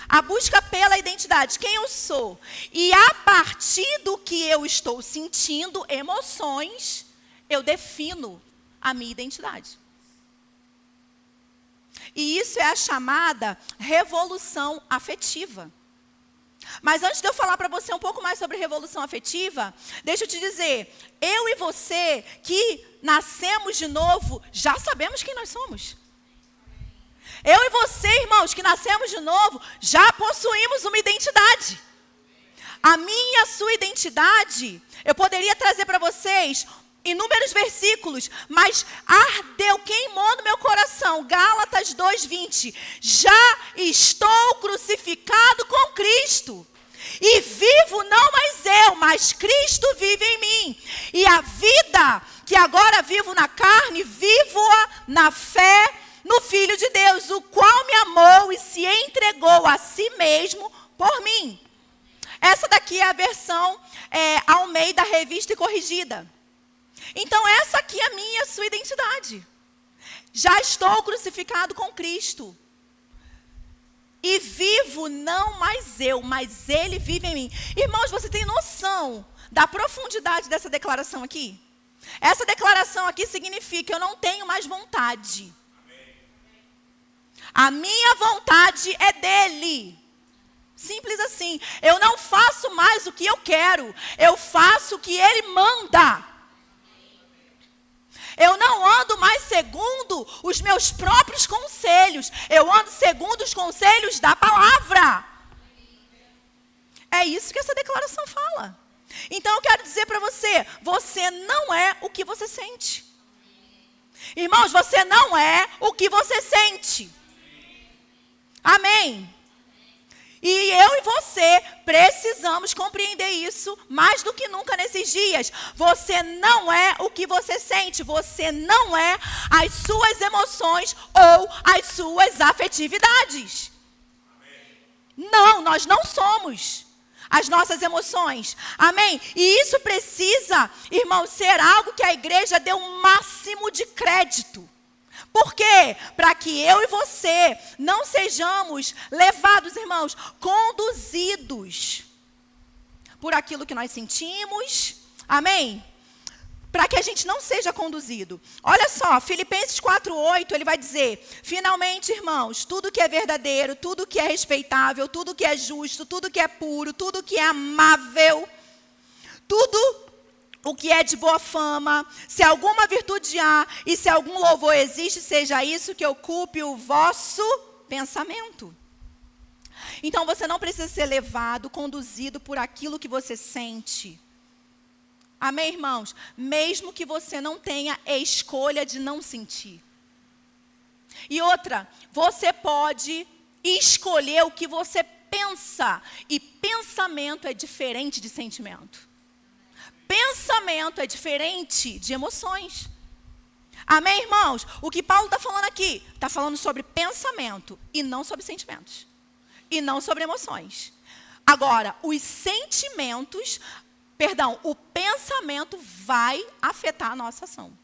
A busca pela identidade, quem eu sou. E a partir do que eu estou sentindo, emoções, eu defino a minha identidade. E isso é a chamada revolução afetiva. Mas antes de eu falar para você um pouco mais sobre revolução afetiva, deixa eu te dizer, eu e você que nascemos de novo, já sabemos quem nós somos. Eu e você, irmãos, que nascemos de novo, já possuímos uma identidade. A minha, a sua identidade, eu poderia trazer para vocês inúmeros versículos, mas ardeu, queimou no meu coração. Gálatas 2:20. Já estou crucificado com Cristo. E vivo não mais eu, mas Cristo vive em mim. E a vida que agora vivo na carne, vivo-a na fé no Filho de Deus, o qual me amou e se entregou a si mesmo por mim. Essa daqui é a versão Almeida Revista e Corrigida. Então essa aqui é a minha, a sua identidade. Já estou crucificado com Cristo. E vivo não mais eu, mas Ele vive em mim. Irmãos, você tem noção da profundidade dessa declaração aqui? Essa declaração aqui significa que eu não tenho mais vontade. A minha vontade é dele. Simples assim. Eu não faço mais o que eu quero. Eu faço o que ele manda. Eu não ando mais segundo os meus próprios conselhos. Eu ando segundo os conselhos da palavra. É isso que essa declaração fala. Então eu quero dizer para você, você não é o que você sente. Irmãos, você não é o que você sente. Amém? E eu e você precisamos compreender isso mais do que nunca nesses dias. Você não é o que você sente. Você não é as suas emoções ou as suas afetividades. Amém. Não, nós não somos as nossas emoções. Amém? E isso precisa, irmão, ser algo que a igreja dê o máximo de crédito. Por quê? Para que eu e você não sejamos levados, irmãos, conduzidos por aquilo que nós sentimos. Amém? Para que a gente não seja conduzido. Olha só, Filipenses 4:8, ele vai dizer: finalmente, irmãos, tudo que é verdadeiro, tudo que é respeitável, tudo que é justo, tudo que é puro, tudo que é amável, tudo o que é de boa fama, se alguma virtude há e se algum louvor existe, seja isso que ocupe o vosso pensamento. Então você não precisa ser levado, conduzido por aquilo que você sente. Amém, irmãos? Mesmo que você não tenha escolha de não sentir. E outra, você pode escolher o que você pensa. E pensamento é diferente de sentimento. Pensamento é diferente de emoções. Amém, irmãos? O que Paulo está falando aqui? Está falando sobre pensamento e não sobre sentimentos. E não sobre emoções. Agora, os sentimentos, o pensamento vai afetar a nossa ação.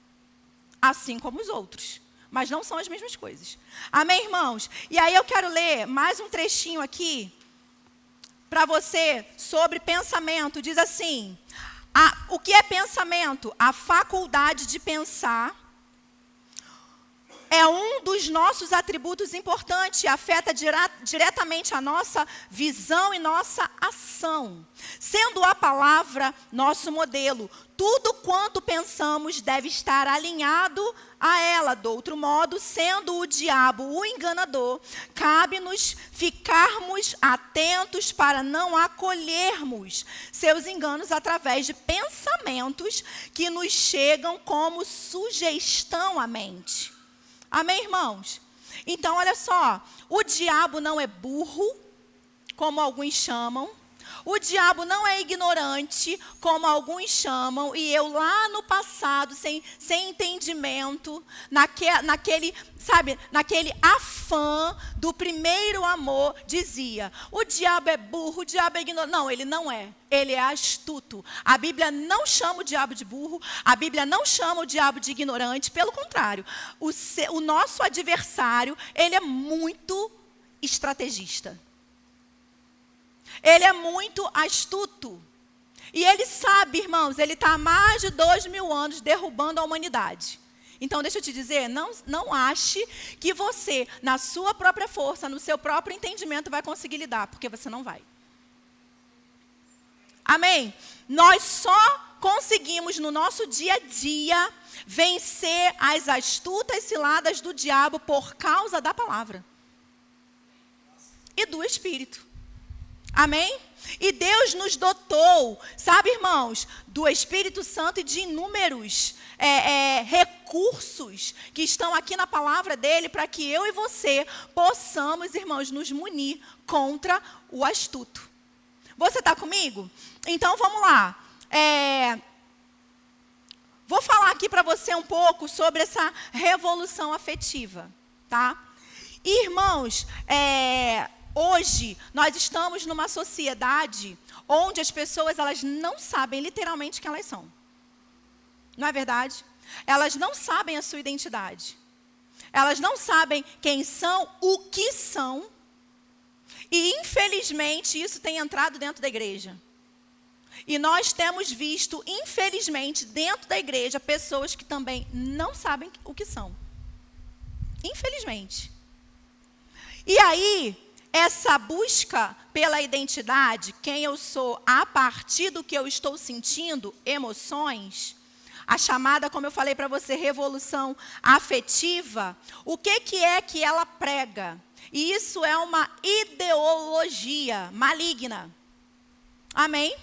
Assim como os outros. Mas não são as mesmas coisas. Amém, irmãos? E aí eu quero ler mais um trechinho aqui para você sobre pensamento. Diz assim: o que é pensamento? A faculdade de pensar é um dos nossos atributos importantes e afeta diretamente a nossa visão e nossa ação. Sendo a palavra nosso modelo, tudo quanto pensamos deve estar alinhado a ela. Do outro modo, sendo o diabo o enganador, cabe-nos ficarmos atentos para não acolhermos seus enganos através de pensamentos que nos chegam como sugestão à mente. Amém, irmãos? Então, olha só, o diabo não é burro, como alguns chamam. O diabo não é ignorante, como alguns chamam, e eu lá no passado, sem entendimento, naquele afã do primeiro amor, dizia, o diabo é burro, o diabo é ignorante. Não, ele não é. Ele é astuto. A Bíblia não chama o diabo de burro, a Bíblia não chama o diabo de ignorante, pelo contrário. O nosso adversário, ele é muito estrategista. Ele é muito astuto. E ele sabe, irmãos, ele está há mais de 2000 anos derrubando a humanidade. Então, deixa eu te dizer, não ache que você, na sua própria força, no seu próprio entendimento, vai conseguir lidar, porque você não vai. Amém? Nós só conseguimos, no nosso dia a dia, vencer as astutas ciladas do diabo por causa da palavra. E do Espírito. Amém? E Deus nos dotou, sabe, irmãos, do Espírito Santo e de inúmeros recursos que estão aqui na palavra dele para que eu e você possamos, irmãos, nos munir contra o astuto. Você está comigo? Então, vamos lá. Vou falar aqui para você um pouco sobre essa revolução afetiva, tá? Irmãos, hoje, nós estamos numa sociedade onde as pessoas, elas não sabem literalmente quem elas são. Não é verdade? Elas não sabem a sua identidade. Elas não sabem quem são, o que são. E, infelizmente, isso tem entrado dentro da igreja. E nós temos visto, infelizmente, dentro da igreja, pessoas que também não sabem o que são. Infelizmente. E aí, essa busca pela identidade, quem eu sou, a partir do que eu estou sentindo, emoções, a chamada, como eu falei para você, revolução afetiva, o que é que ela prega? E isso é uma ideologia maligna. Amém?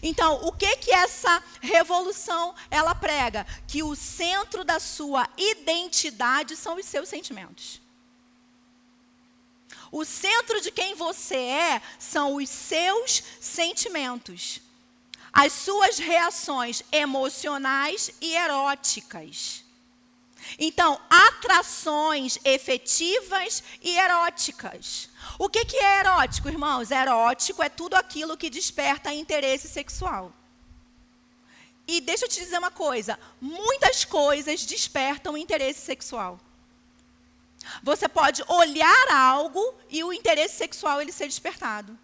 Então, o que essa revolução ela prega? Que o centro da sua identidade são os seus sentimentos. O centro de quem você é são os seus sentimentos. As suas reações emocionais e eróticas. Então, atrações efetivas e eróticas. O que é erótico, irmãos? Erótico é tudo aquilo que desperta interesse sexual. E deixa eu te dizer uma coisa, muitas coisas despertam interesse sexual. Você pode olhar algo e o interesse sexual ele ser despertado.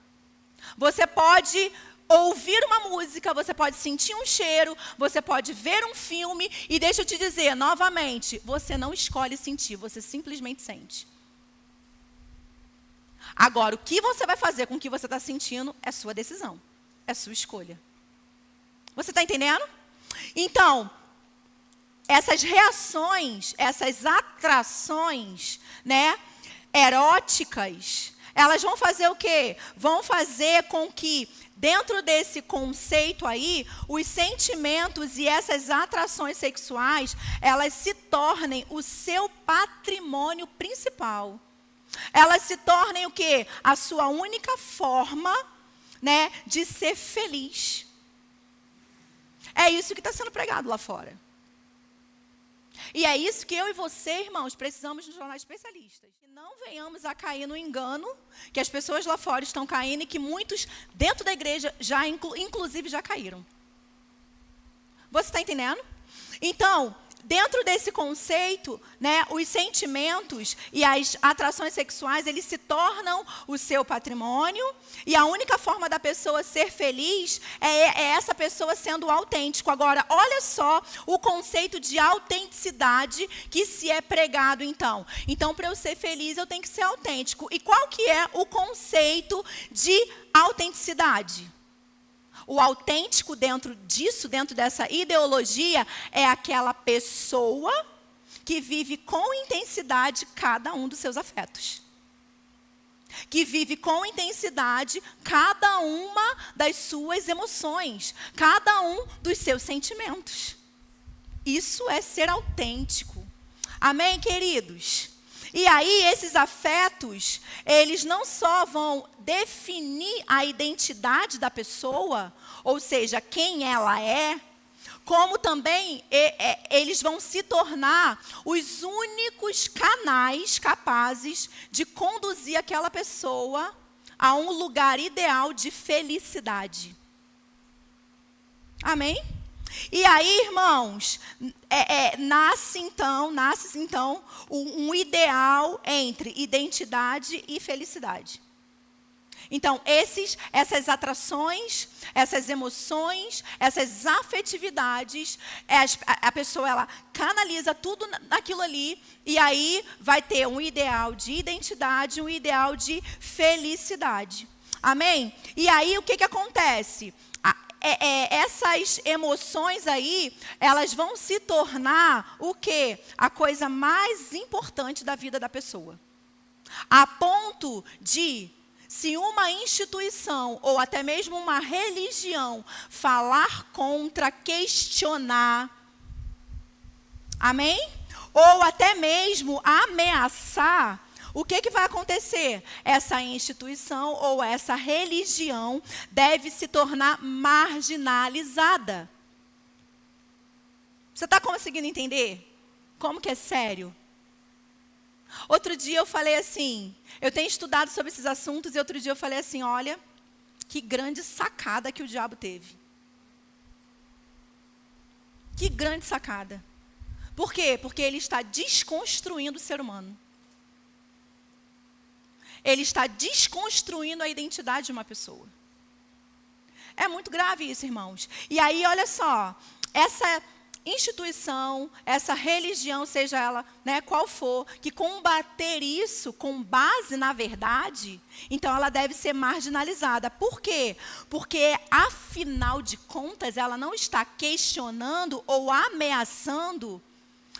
Você pode ouvir uma música, você pode sentir um cheiro, você pode ver um filme e deixa eu te dizer, novamente, você não escolhe sentir, você simplesmente sente. Agora, o que você vai fazer com o que você está sentindo é sua decisão, é sua escolha. Você está entendendo? Então, essas reações, essas atrações, né, eróticas, elas vão fazer o quê? Vão fazer com que, dentro desse conceito aí, os sentimentos e essas atrações sexuais, elas se tornem o seu patrimônio principal. Elas se tornem o quê? A sua única forma, né, de ser feliz. É isso que está sendo pregado lá fora. E é isso que eu e você, irmãos, precisamos nos tornar especialistas. Que não venhamos a cair no engano que as pessoas lá fora estão caindo e que muitos dentro da igreja já, inclusive, já caíram. Você está entendendo? Então, dentro desse conceito, né, os sentimentos e as atrações sexuais, eles se tornam o seu patrimônio e a única forma da pessoa ser feliz é essa pessoa sendo autêntico. Agora, olha só o conceito de autenticidade que se é pregado, então. Então, para eu ser feliz, eu tenho que ser autêntico. E qual que é o conceito de autenticidade? O autêntico dentro disso, dentro dessa ideologia, é aquela pessoa que vive com intensidade cada um dos seus afetos. Que vive com intensidade cada uma das suas emoções, cada um dos seus sentimentos. Isso é ser autêntico. Amém, queridos? E aí, esses afetos, eles não só vão definir a identidade da pessoa, ou seja, quem ela é, como também eles vão se tornar os únicos canais capazes de conduzir aquela pessoa a um lugar ideal de felicidade. Amém? E aí, irmãos, nasce então um ideal entre identidade e felicidade. Então, essas atrações, essas emoções, essas afetividades, a pessoa ela canaliza tudo naquilo ali, e aí vai ter um ideal de identidade, um ideal de felicidade. Amém? E aí, o que acontece? Essas emoções aí, elas vão se tornar o quê? A coisa mais importante da vida da pessoa. A ponto de, se uma instituição ou até mesmo uma religião falar contra, questionar, amém? Ou até mesmo ameaçar, o que vai acontecer? Essa instituição ou essa religião deve se tornar marginalizada. Você está conseguindo entender como que é sério? Outro dia eu falei assim, eu tenho estudado sobre esses assuntos, e outro dia eu falei assim, olha, que grande sacada que o diabo teve. Que grande sacada. Por quê? Porque ele está desconstruindo o ser humano. Ele está desconstruindo a identidade de uma pessoa. É muito grave isso, irmãos. E aí, olha só, essa instituição, essa religião, seja ela qual for, que combater isso com base na verdade, então ela deve ser marginalizada. Por quê? Porque, afinal de contas, ela não está questionando ou ameaçando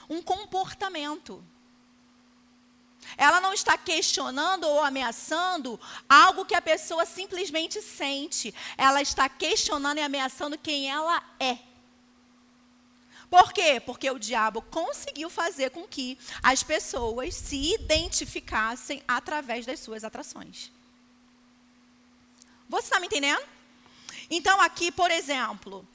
um comportamento. Ela não está questionando ou ameaçando algo que a pessoa simplesmente sente. Ela está questionando e ameaçando quem ela é. Por quê? Porque o diabo conseguiu fazer com que as pessoas se identificassem através das suas atrações. Você está me entendendo? Então, aqui, por exemplo,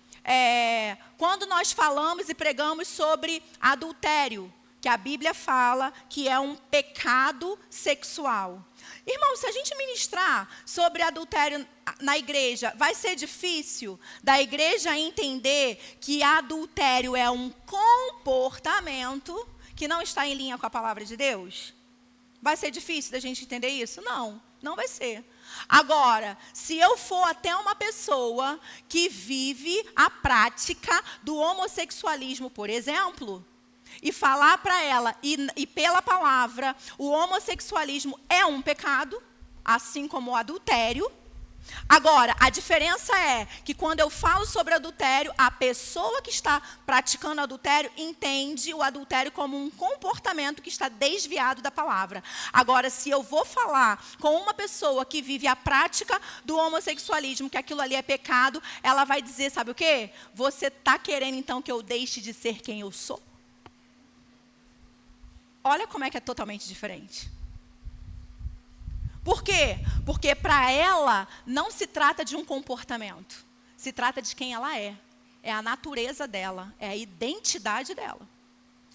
quando nós falamos e pregamos sobre adultério, que a Bíblia fala que é um pecado sexual. Irmão, se a gente ministrar sobre adultério na igreja, vai ser difícil da igreja entender que adultério é um comportamento que não está em linha com a palavra de Deus? Vai ser difícil da gente entender isso? Não, não vai ser. Agora, se eu for até uma pessoa que vive a prática do homossexualismo, por exemplo, e falar para ela, e pela palavra, o homossexualismo é um pecado, assim como o adultério. Agora, a diferença é que quando eu falo sobre adultério, a pessoa que está praticando adultério entende o adultério como um comportamento que está desviado da palavra. Agora, se eu vou falar com uma pessoa que vive a prática do homossexualismo, que aquilo ali é pecado, ela vai dizer, sabe o quê? Você está querendo então que eu deixe de ser quem eu sou? Olha como é que é totalmente diferente. Por quê? Porque para ela não se trata de um comportamento. Se trata de quem ela é. É a natureza dela. É a identidade dela.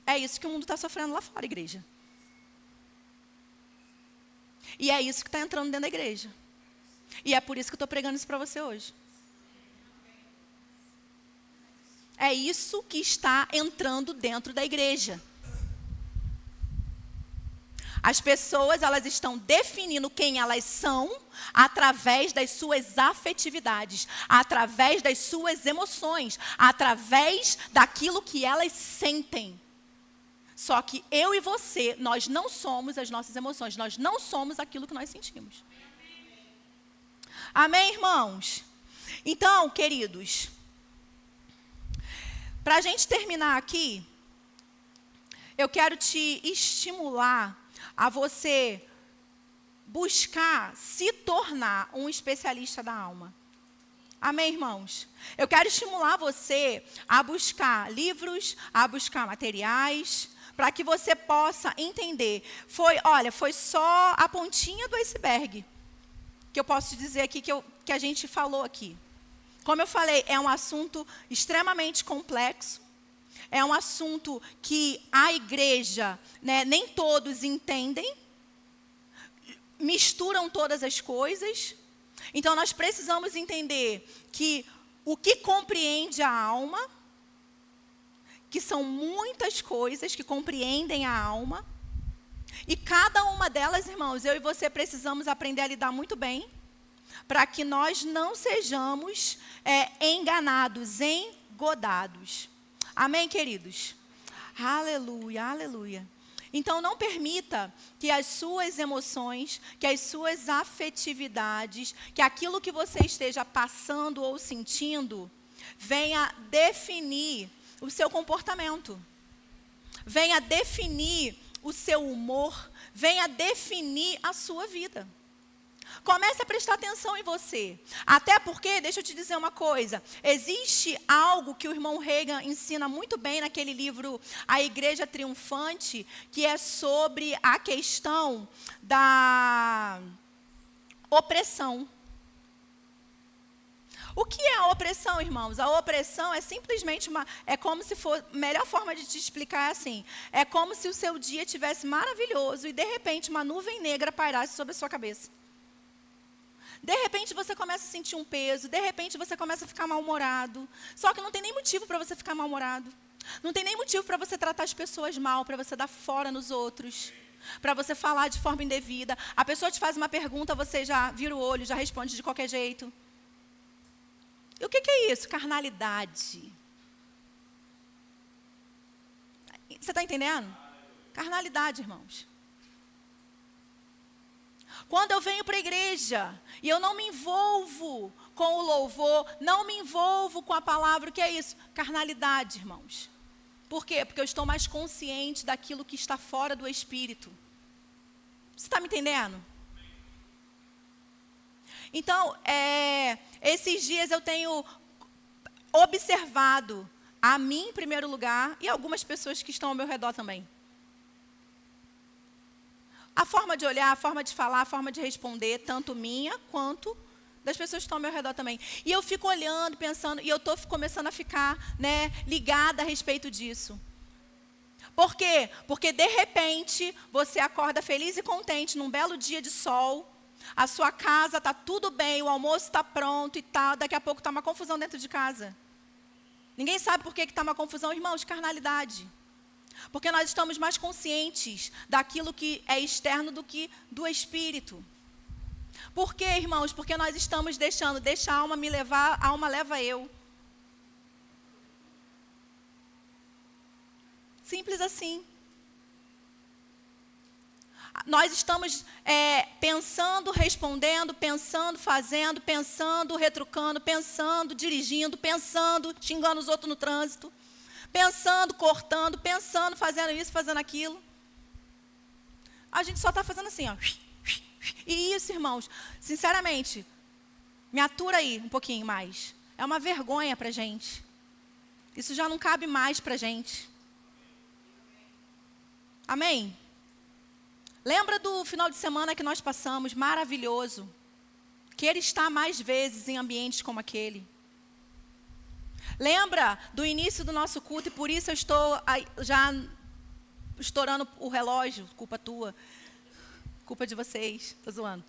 É isso que o mundo está sofrendo lá fora, igreja. E é isso que está entrando dentro da igreja. E é por isso que eu estou pregando isso para você hoje. É isso que está entrando dentro da igreja. As pessoas, elas estão definindo quem elas são através das suas afetividades, através das suas emoções, através daquilo que elas sentem. Só que eu e você, nós não somos as nossas emoções, nós não somos aquilo que nós sentimos. Amém, irmãos? Então, queridos, para a gente terminar aqui, eu quero te estimular a você buscar se tornar um especialista da alma. Amém, irmãos? Eu quero estimular você a buscar livros, a buscar materiais, para que você possa entender. Foi só a pontinha do iceberg que eu posso te dizer aqui, que a gente falou aqui. Como eu falei, é um assunto extremamente complexo. É um assunto que a igreja, né, nem todos entendem, misturam todas as coisas. Então, nós precisamos entender que o que compreende a alma, que são muitas coisas que compreendem a alma, e cada uma delas, irmãos, eu e você precisamos aprender a lidar muito bem, para que nós não sejamos enganados, engodados. Amém, queridos? Aleluia, aleluia. Então, não permita que as suas emoções, que as suas afetividades, que aquilo que você esteja passando ou sentindo, venha definir o seu comportamento. Venha definir o seu humor, venha definir a sua vida. Comece a prestar atenção em você. Até porque, deixa eu te dizer uma coisa, existe algo que o irmão Reagan ensina muito bem naquele livro A Igreja Triunfante, que é sobre a questão da opressão. O que é a opressão, irmãos? A opressão é simplesmente como se fosse, a melhor forma de te explicar é assim, é como se o seu dia tivesse maravilhoso e de repente uma nuvem negra pairasse sobre a sua cabeça. De repente você começa a sentir um peso, de repente você começa a ficar mal-humorado. Só que não tem nem motivo para você ficar mal-humorado. Não tem nem motivo para você tratar as pessoas mal, para você dar fora nos outros, para você falar de forma indevida. A pessoa te faz uma pergunta, você já vira o olho, já responde de qualquer jeito. E o que é isso? Carnalidade. Você está entendendo? Carnalidade, irmãos. Quando eu venho para a igreja e eu não me envolvo com o louvor, não me envolvo com a palavra, o que é isso? Carnalidade, irmãos. Por quê? Porque eu estou mais consciente daquilo que está fora do Espírito. Você está me entendendo? Então, esses dias eu tenho observado a mim em primeiro lugar e algumas pessoas que estão ao meu redor também. A forma de olhar, a forma de falar, a forma de responder, tanto minha quanto das pessoas que estão ao meu redor também. E eu fico olhando, pensando, e eu estou começando a ficar, ligada a respeito disso. Por quê? Porque, de repente, você acorda feliz e contente num belo dia de sol, a sua casa está tudo bem, o almoço está pronto e tal, daqui a pouco está uma confusão dentro de casa. Ninguém sabe por que está uma confusão, irmãos, carnalidade. Porque nós estamos mais conscientes daquilo que é externo do que do Espírito. Por quê, irmãos? Porque nós estamos deixa a alma me levar, a alma leva eu. Simples assim. Nós estamos pensando, respondendo, pensando, fazendo, pensando, retrucando, pensando, dirigindo, pensando, xingando os outros no trânsito. Pensando, cortando, pensando, fazendo isso, fazendo aquilo. A gente só está fazendo assim, ó. E isso, irmãos, sinceramente, me atura aí um pouquinho mais. É uma vergonha para a gente. Isso já não cabe mais para a gente. Amém? Lembra do final de semana que nós passamos, maravilhoso. Queira estar mais vezes em ambientes como aquele. Lembra do início do nosso culto, e por isso eu estou já estourando o relógio, culpa tua, culpa de vocês, estou zoando.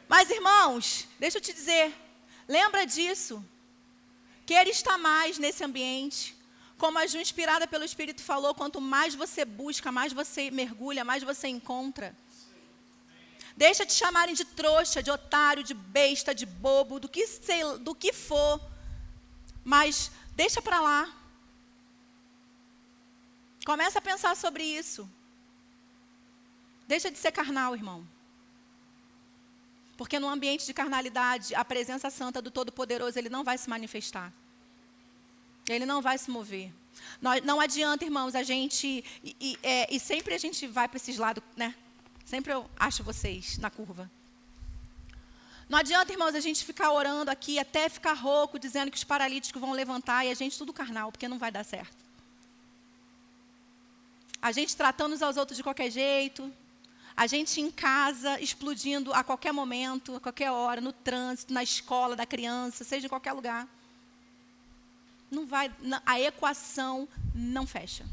Mas, irmãos, deixa eu te dizer, lembra disso. Queira estar mais nesse ambiente. Como a Ju, inspirada pelo Espírito, falou, quanto mais você busca, mais você mergulha, mais você encontra. Deixa de chamarem de trouxa, de otário, de besta, de bobo, do que for. Mas deixa para lá. Começa a pensar sobre isso. Deixa de ser carnal, irmão. Porque no ambiente de carnalidade, a presença santa do Todo-Poderoso, ele não vai se manifestar. Ele não vai se mover. Não adianta, irmãos, a gente... E sempre a gente vai para esses lados, né? Sempre eu acho vocês na curva. Não adianta, irmãos, a gente ficar orando aqui até ficar rouco, dizendo que os paralíticos vão levantar e a gente tudo carnal, porque não vai dar certo. A gente tratando uns aos outros de qualquer jeito. A gente em casa explodindo a qualquer momento, a qualquer hora, no trânsito, na escola da criança, seja em qualquer lugar. Não vai, a equação não fecha.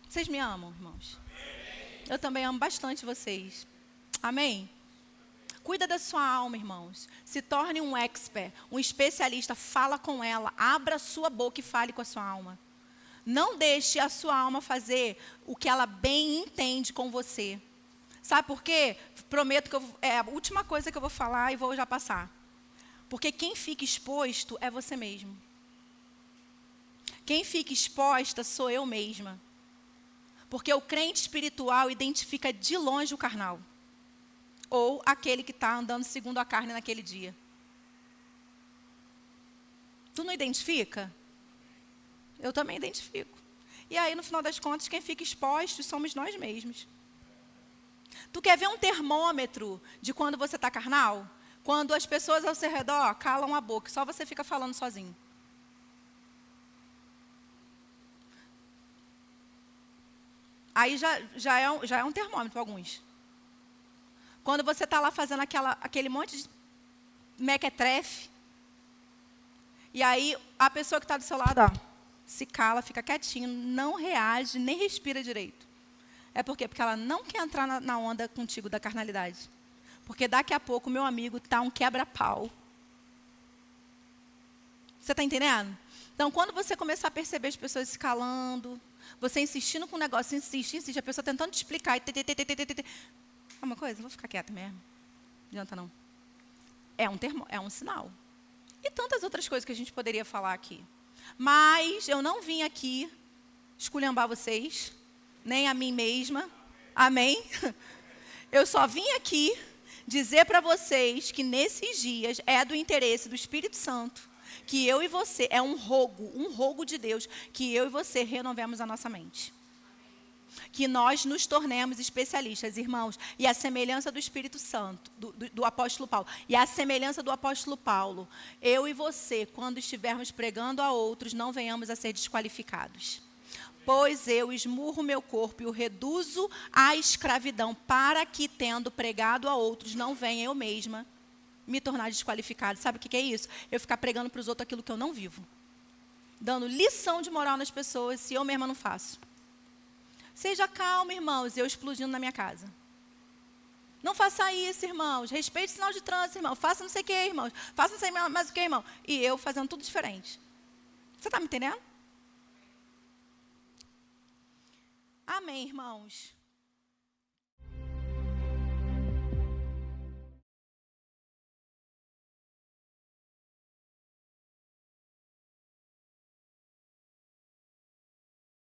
Vocês me amam, irmãos? Eu também amo bastante vocês. Amém? Cuida da sua alma, irmãos. Se torne um expert, um especialista. Fala com ela. Abra a sua boca e fale com a sua alma. Não deixe a sua alma fazer o que ela bem entende com você. Sabe por quê? Prometo que é a última coisa que eu vou falar e vou já passar. Porque quem fica exposto é você mesmo. Quem fica exposta sou eu mesma. Porque o crente espiritual identifica de longe o carnal. Ou aquele que está andando segundo a carne naquele dia. Tu não identifica? Eu também identifico. E aí, no final das contas, quem fica exposto somos nós mesmos. Tu quer ver um termômetro de quando você está carnal? Quando as pessoas ao seu redor calam a boca, só você fica falando sozinho. Aí já é um termômetro para alguns. Quando você está lá fazendo aquele monte de mequetrefe, e aí a pessoa que está do seu lado, ó, se cala, fica quietinho, não reage, nem respira direito. É por quê? Porque ela não quer entrar na onda contigo da carnalidade. Porque daqui a pouco, meu amigo, está um quebra-pau. Você está entendendo? Então, quando você começar a perceber as pessoas se calando, você insistindo com o negócio, insiste, a pessoa tentando te explicar. Uma coisa, eu vou ficar quieta mesmo. Não adianta não. É um sinal. E tantas outras coisas que a gente poderia falar aqui. Mas eu não vim aqui esculhambar vocês, nem a mim mesma. Amém? Eu só vim aqui dizer para vocês que nesses dias é do interesse do Espírito Santo que eu e você, é um rogo de Deus, que eu e você renovemos a nossa mente. Que nós nos tornemos especialistas, irmãos. E a semelhança do Espírito Santo, do apóstolo Paulo. E a semelhança do apóstolo Paulo. Eu e você, quando estivermos pregando a outros, não venhamos a ser desqualificados. Pois eu esmurro meu corpo e o reduzo à escravidão, para que, tendo pregado a outros, não venha eu mesma me tornar desqualificado. Sabe o que é isso? Eu ficar pregando para os outros aquilo que eu não vivo. Dando lição de moral nas pessoas, se eu mesma não faço. Seja calmo, irmãos, eu explodindo na minha casa. Não faça isso, irmãos. Respeite o sinal de trânsito, irmão. Faça não sei o que, irmãos. Faça não sei mais o que, irmão. E eu fazendo tudo diferente. Você está me entendendo? Amém, irmãos.